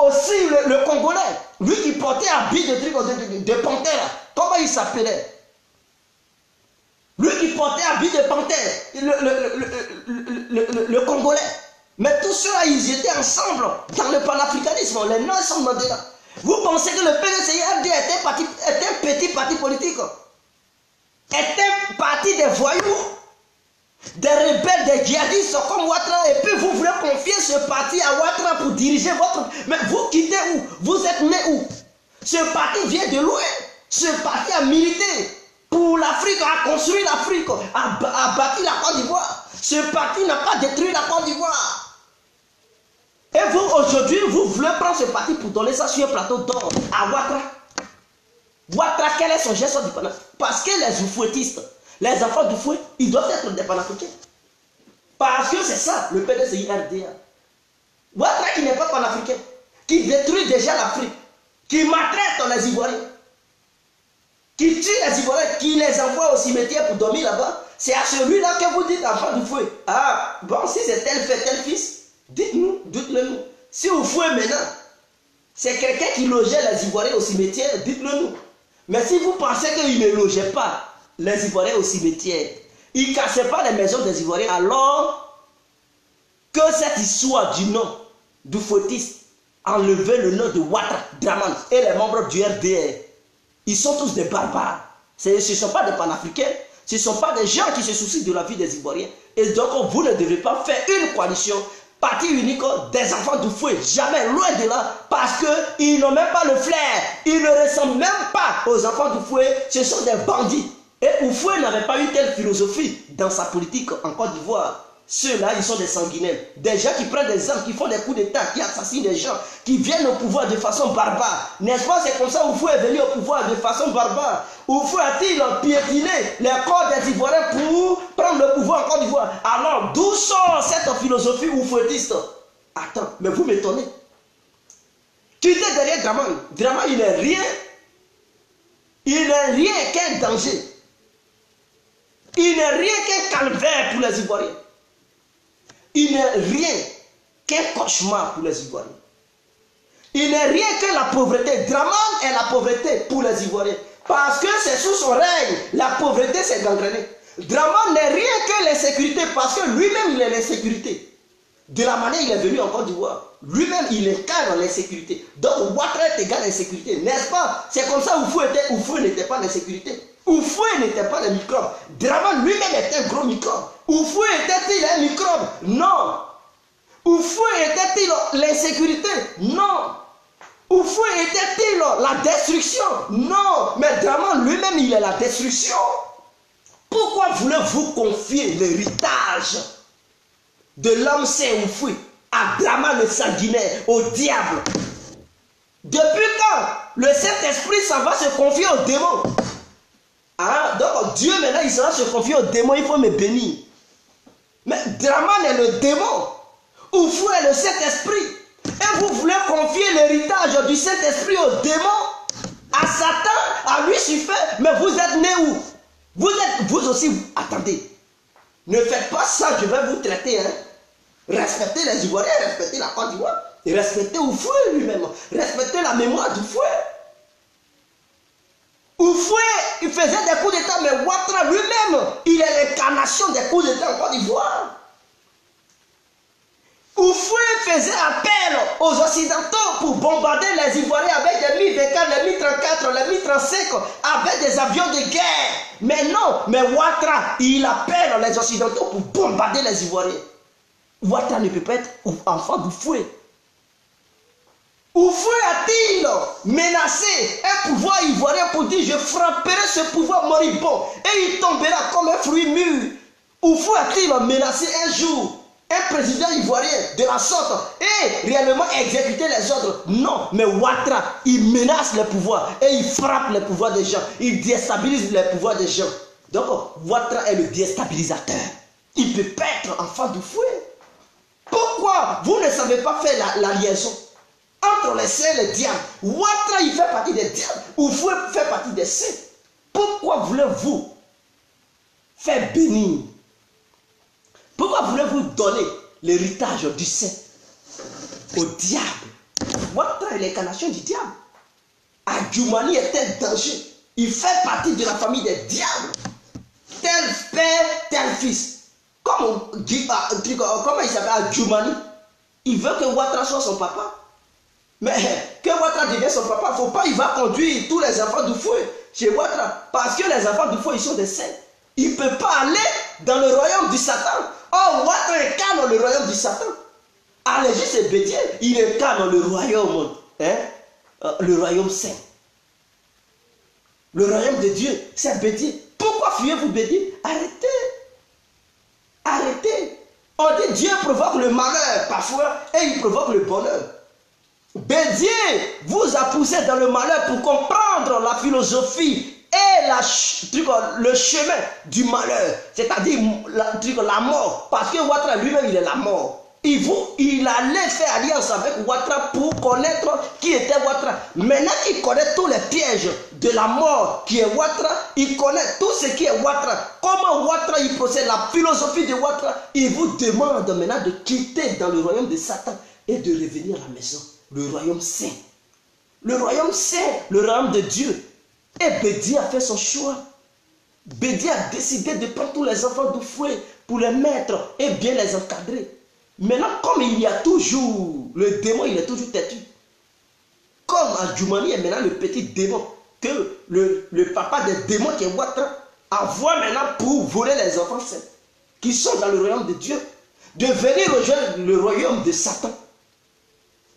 Aussi le Congolais, lui qui portait un habit de panthère. Comment il s'appelait? Lui qui portait un habit de panthère, le Congolais. Mais tous ceux-là, ils étaient ensemble dans le panafricanisme, les Nelson Mandela. Vous pensez que le PDCI était un petit parti politique? Était un parti des voyous, des rebelles, des djihadistes comme Ouattara. Et puis vous voulez confier ce parti à Ouattara pour diriger votre... Mais vous quittez où? Vous êtes né où? Ce parti vient de loin. Ce parti a milité pour l'Afrique, a construit l'Afrique, a bâti la Côte d'Ivoire. Ce parti n'a pas détruit la Côte d'Ivoire. Et vous, aujourd'hui, vous voulez prendre ce parti pour donner ça sur un plateau d'or à Ouattara. Ouattara, quel est son geste du panafricain? Parce que les oufouettistes, les enfants du fouet, ils doivent être des panafricains. Parce que c'est ça, le PDCI RDA. Ouattara qui n'est pas panafricain, qui détruit déjà l'Afrique, qui maltraite les Ivoiriens, qui tue les Ivoiriens, qui les envoie au cimetière pour dormir là-bas, c'est à celui-là que vous dites enfant du fouet. Ah, bon, si c'est tel fait, tel fils, dites-nous, dites-le nous. Si vous fouez maintenant, c'est quelqu'un qui logeait les Ivoiriens au cimetière, dites-le nous. Mais si vous pensez qu'il ne logeait pas les Ivoiriens au cimetière, il ne cassait pas les maisons des Ivoiriens, alors que cette histoire du nom du fouettiste enlevait le nom de Ouattara Draman et les membres du RDR, ils sont tous des barbares. Ce ne sont pas des panafricains, ce ne sont pas des gens qui se soucient de la vie des Ivoiriens. Et donc vous ne devez pas faire une coalition parti unique des enfants du fouet, jamais, loin de là, parce qu'ils n'ont même pas le flair, ils ne ressemblent même pas aux enfants du fouet, ce sont des bandits. Et Oufoué n'avait pas eu telle philosophie dans sa politique en Côte d'Ivoire. Ceux-là, ils sont des sanguinaires. Des gens qui prennent des armes, qui font des coups d'État, qui assassinent des gens, qui viennent au pouvoir de façon barbare. N'est-ce pas? C'est comme ça Oufou est venu au pouvoir de façon barbare. Oufou a-t-il piétiné les corps des Ivoiriens pour prendre le pouvoir en Côte d'Ivoire? Alors, d'où sort cette philosophie oufouetiste? Attends, mais vous m'étonnez. Tu étais derrière Dramane. Dramane, il n'est rien. Il n'est rien qu'un danger. Il n'est rien qu'un calvaire pour les Ivoiriens. Il n'est rien qu'un cauchemar pour les Ivoiriens. Il n'est rien que la pauvreté. Dramane est la pauvreté pour les Ivoiriens. Parce que c'est sous son règne, la pauvreté s'est gangrénée. Dramane n'est rien que l'insécurité, parce que lui-même il est l'insécurité. De la manière il est venu en Côte d'Ivoire, lui-même il incarne l'insécurité. Donc Ouattara est égal à l'insécurité, n'est-ce pas? C'est comme ça Oufou n'était pas l'insécurité. Oufou n'était pas le microbe. Dramane lui-même était un gros microbe. Oufou était-il un microbe? Non. Oufou était-il l'insécurité? Non. Oufou était-il la destruction? Non. Mais Dramane lui-même il est la destruction. Pourquoi voulez-vous confier l'héritage de l'homme saint Oufou à Dramane le sanguinaire, au diable? Depuis quand le Saint-Esprit ça va se confier aux démons? Ah, donc Dieu maintenant il sera se confier aux démons, il faut me bénir. Mais Dramane est le démon, Oufou est le Saint-Esprit. Et vous voulez confier l'héritage du Saint-Esprit aux démons, à Satan, à Lucifer? Mais vous êtes né où? Vous êtes, vous aussi, attendez. Ne faites pas ça, je vais vous traiter. Hein. Respectez les Ivoiriens, respectez la Côte d'Ivoire, et respectez Oufou lui-même, respectez la mémoire d'Oufou. Oufou, il faisait des coups d'État, mais Ouattara lui-même, il est l'incarnation des coups d'État en Côte d'Ivoire. Oufou faisait appel aux Occidentaux pour bombarder les Ivoiriens avec des Mi-24, les Mi-34, les Mi-35, avec des avions de guerre. Mais non, mais Ouattara, il appelle les Occidentaux pour bombarder les Ivoiriens. Ouattara ne peut pas être enfant d'Oufou. Oufou a-t-il menacé un pouvoir ivoirien pour dire je frapperai ce pouvoir moribond et il tombera comme un fruit mûr? Oufou a-t-il menacé un jour un président ivoirien de la sorte et réellement exécuter les ordres? Non, mais Ouattara, il menace le pouvoir et il frappe le pouvoir des gens, il déstabilise le pouvoir des gens. Donc Ouattara est le déstabilisateur. Il ne peut pas être enfant d'Oufou. Pourquoi vous ne savez pas faire la liaison entre les saints et les diables? Ouattara il fait partie des diables, Oufou fait partie des saints. Pourquoi voulez-vous faire bénir? Pourquoi voulez-vous donner l'héritage du saint au diable? Ouattara est l'incarnation du diable. Adjoumani est un danger. Il fait partie de la famille des diables. Tel père, tel fils. Comment il s'appelle Adjoumani? Il veut que Ouattara soit son papa. Mais que Ouattara devienne son papa, il ne faut pas, il va conduire tous les enfants d'Oufou chez Ouattara. Parce que les enfants d'Oufou, ils sont des saints. Il ne peut pas aller dans le royaume du Satan. Oh, Ouattara incarne le royaume du Satan. Allégis c'est Bédier, il incarne le royaume, le royaume saint. Le royaume de Dieu, c'est Bédier. Pourquoi fuyez-vous Bédier? Arrêtez. Arrêtez. On dit Dieu provoque le malheur parfois et il provoque le bonheur. Bédier vous a poussé dans le malheur pour comprendre la philosophie et le chemin du malheur, c'est-à-dire la mort. Parce que Ouattara lui-même, il est la mort. Il allait faire alliance avec Ouattara pour connaître qui était Ouattara. Maintenant qu'il connaît tous les pièges de la mort qui est Ouattara, il connaît tout ce qui est Ouattara. Comment Ouattara il procède, la philosophie de Ouattara. Il vous demande maintenant de quitter dans le royaume de Satan et de revenir à la maison. Le royaume saint. Le royaume saint, le royaume de Dieu. Et Bédier a fait son choix. Bédier a décidé de prendre tous les enfants d'Oufou pour les mettre et bien les encadrer. Maintenant, comme il y a toujours, le démon, il est toujours têtu. Comme Adjoumani est maintenant le petit démon, que le papa des démons qui est Ouattara envoie maintenant pour voler les enfants saints, qui sont dans le royaume de Dieu, de venir rejoindre le royaume de Satan.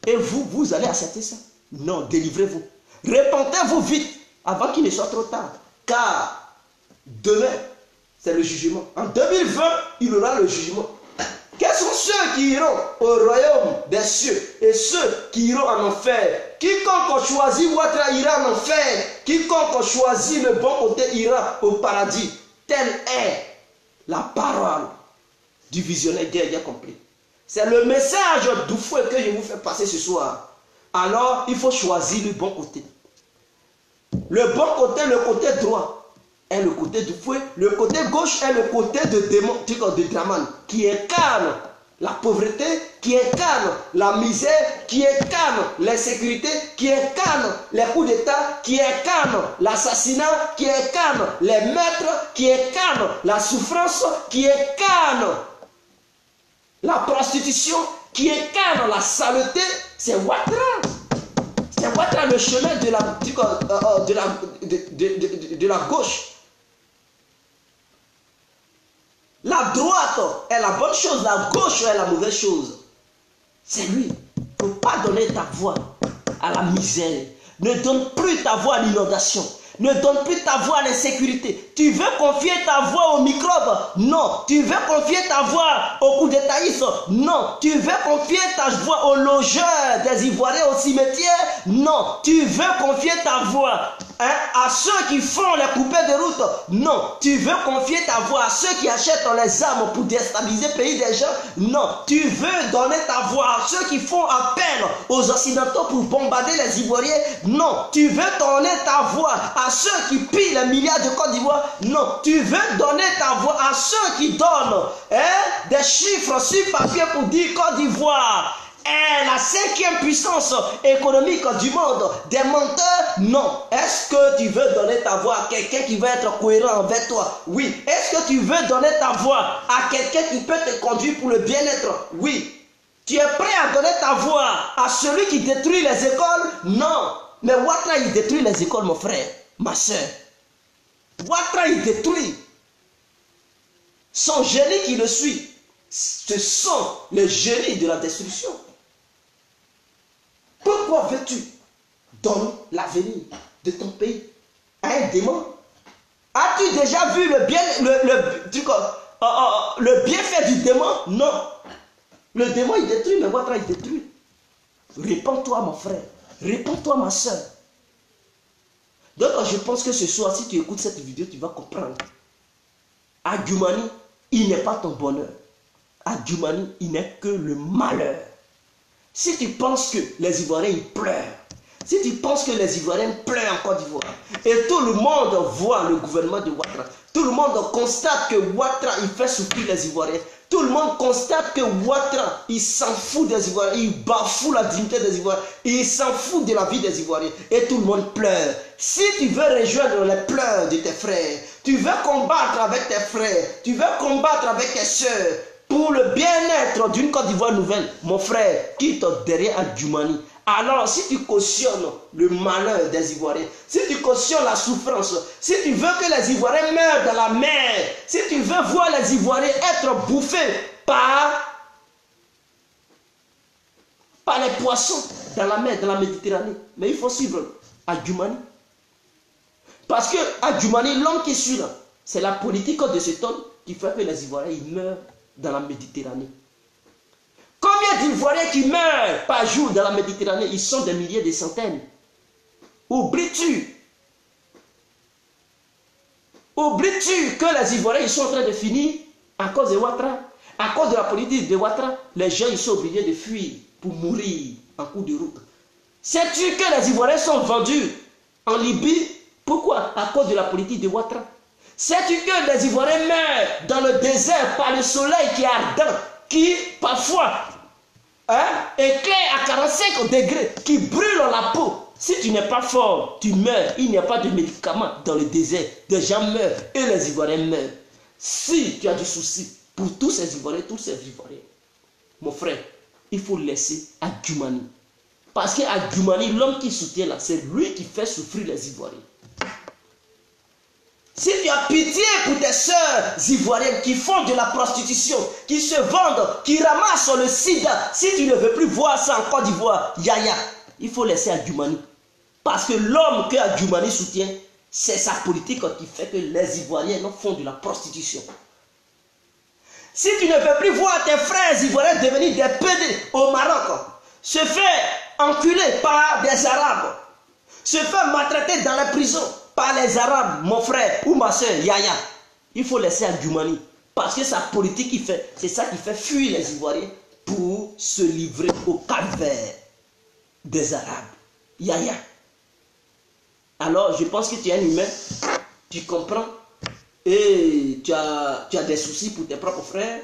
Et vous allez accepter ça? Non, délivrez-vous. Repentez-vous vite, avant qu'il ne soit trop tard. Car demain, c'est le jugement. En 2020, il y aura le jugement. Quels sont ceux qui iront au royaume des cieux et ceux qui iront en enfer? Quiconque choisit Ouattara ira en enfer. Quiconque choisit le bon côté ira au paradis. Telle est la parole du visionnaire guerrier compris. C'est le message du fouet que je vous fais passer ce soir. Alors, il faut choisir le bon côté. Le bon côté, le côté droit, est le côté du fouet. Le côté gauche est le côté de démon, de Draman, qui incarne la pauvreté, qui incarne la misère, qui incarne l'insécurité, qui incarne les coups d'État, qui incarne l'assassinat, qui incarne les meurtres, qui incarne la souffrance, qui incarne la prostitution, qui incarne la saleté. C'est Ouattara. C'est Ouattara le chemin de la gauche. La droite est la bonne chose, la gauche est la mauvaise chose. C'est lui. Il ne faut pas donner ta voix à la misère. Ne donne plus ta voix à l'inondation. Ne donne plus ta voix à l'insécurité. Tu veux confier ta voix aux microbes? Non. Tu veux confier ta voix au coup d'étaïsme? Non. Tu veux confier ta voix aux logeurs des Ivoiriens au cimetière? Non. Tu veux confier ta voix à ceux qui font les coupés de route? Non. Tu veux confier ta voix à ceux qui achètent les armes pour déstabiliser le pays des gens? Non. Tu veux donner ta voix à ceux qui font appel aux Occidentaux pour bombarder les Ivoiriens? Non. Tu veux donner ta voix à ceux qui pillent les milliards de Côte d'Ivoire? Non. Tu veux donner ta voix à ceux qui donnent des chiffres sur papier pour dire Côte d'Ivoire est la 5e puissance économique du monde? Des menteurs? Non. Est-ce que tu veux donner ta voix à quelqu'un qui va être cohérent avec toi? Oui. Est-ce que tu veux donner ta voix à quelqu'un qui peut te conduire pour le bien-être? Oui. Tu es prêt à donner ta voix à celui qui détruit les écoles? Non. Mais Ouattara, il détruit les écoles, mon frère, ma soeur. Ouattara, il détruit. Son génie qui le suit, ce sont les génies de la destruction. Pourquoi veux-tu donner l'avenir de ton pays à un démon? As-tu déjà vu le bienfait du démon? Non. Le démon, il détruit, mais Ouattara, il détruit. Réponds-toi, mon frère. Réponds-toi, ma soeur. Donc, je pense que ce soir, si tu écoutes cette vidéo, tu vas comprendre. Adjoumani, il n'est pas ton bonheur. Adjoumani, il n'est que le malheur. Si tu penses que les Ivoiriens ils pleurent, si tu penses que les Ivoiriens pleurent en Côte d'Ivoire, et tout le monde voit le gouvernement de Ouattara, tout le monde constate que Ouattara il fait souffrir les Ivoiriens, tout le monde constate que Ouattara il s'en fout des Ivoiriens, il bafoue la dignité des Ivoiriens, il s'en fout de la vie des Ivoiriens, et tout le monde pleure. Si tu veux rejoindre les pleurs de tes frères, tu veux combattre avec tes frères, tu veux combattre avec tes soeurs, pour le bien-être d'une Côte d'Ivoire nouvelle, mon frère, quitte derrière Adjoumani. Alors, si tu cautionnes le malheur des Ivoiriens, si tu cautionnes la souffrance, si tu veux que les Ivoiriens meurent dans la mer, si tu veux voir les Ivoiriens être bouffés par les poissons dans la mer, dans la Méditerranée, mais il faut suivre Adjoumani. Parce que Adjoumani, l'homme qui suit là, c'est la politique de cet homme qui fait que les Ivoiriens ils meurent dans la Méditerranée. Combien d'Ivoiriens qui meurent par jour dans la Méditerranée? Ils sont des milliers, des centaines. Oublies-tu que les Ivoiriens ils sont en train de finir à cause de Ouattara? À cause de la politique de Ouattara, les gens ils sont obligés de fuir pour mourir en cours de route. Sais-tu que les Ivoiriens sont vendus en Libye? Pourquoi? À cause de la politique de Ouattara. Sais-tu que les Ivoiriens meurent dans le désert par le soleil qui est ardent, qui parfois éclaire à 45 degrés, qui brûle la peau? Si tu n'es pas fort, tu meurs. Il n'y a pas de médicaments dans le désert. Des gens meurent et les Ivoiriens meurent. Si tu as du souci pour tous ces Ivoiriens, mon frère, il faut laisser Adjoumani. Parce que Adjoumani, l'homme qui soutient là, c'est lui qui fait souffrir les Ivoiriens. Si tu as pitié pour tes sœurs ivoiriennes qui font de la prostitution, qui se vendent, qui ramassent le sida, si tu ne veux plus voir ça en Côte d'Ivoire, yaya, il faut laisser Adjoumani. Parce que l'homme que Adjoumani soutient, c'est sa politique qui fait que les Ivoiriens font de la prostitution. Si tu ne veux plus voir tes frères ivoiriens devenir des PD au Maroc, se faire enculer par des Arabes, se faire maltraiter dans la prison par les Arabes, mon frère ou ma soeur Yaya, il faut laisser à Djoumani. Parce que sa politique, c'est ça qui fait fuir les Ivoiriens pour se livrer au calvaire des Arabes. Yaya. Alors, je pense que tu es un humain, tu comprends, et tu as des soucis pour tes propres frères,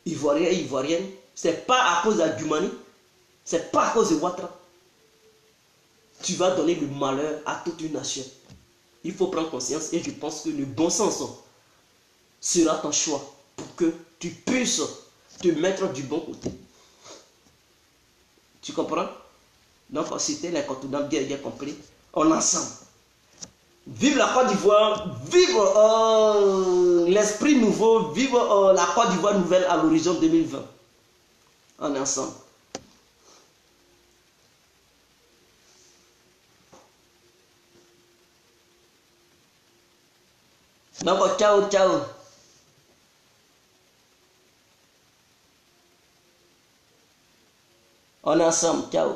Ivoiriens et Ivoiriennes. Ce n'est pas à cause d'Adjoumani, ce n'est pas à cause de Ouattara. Tu vas donner le malheur à toute une nation. Il faut prendre conscience et je pense que le bon sens sera ton choix pour que tu puisses te mettre du bon côté. Tu comprends? Donc, c'était les continents bien compris. On est ensemble. Vive la Côte d'Ivoire, vive l'esprit nouveau, vive la Côte d'Ivoire nouvelle à l'horizon 2020. On est ensemble. Donc, ciao, ciao. On est ensemble, ciao.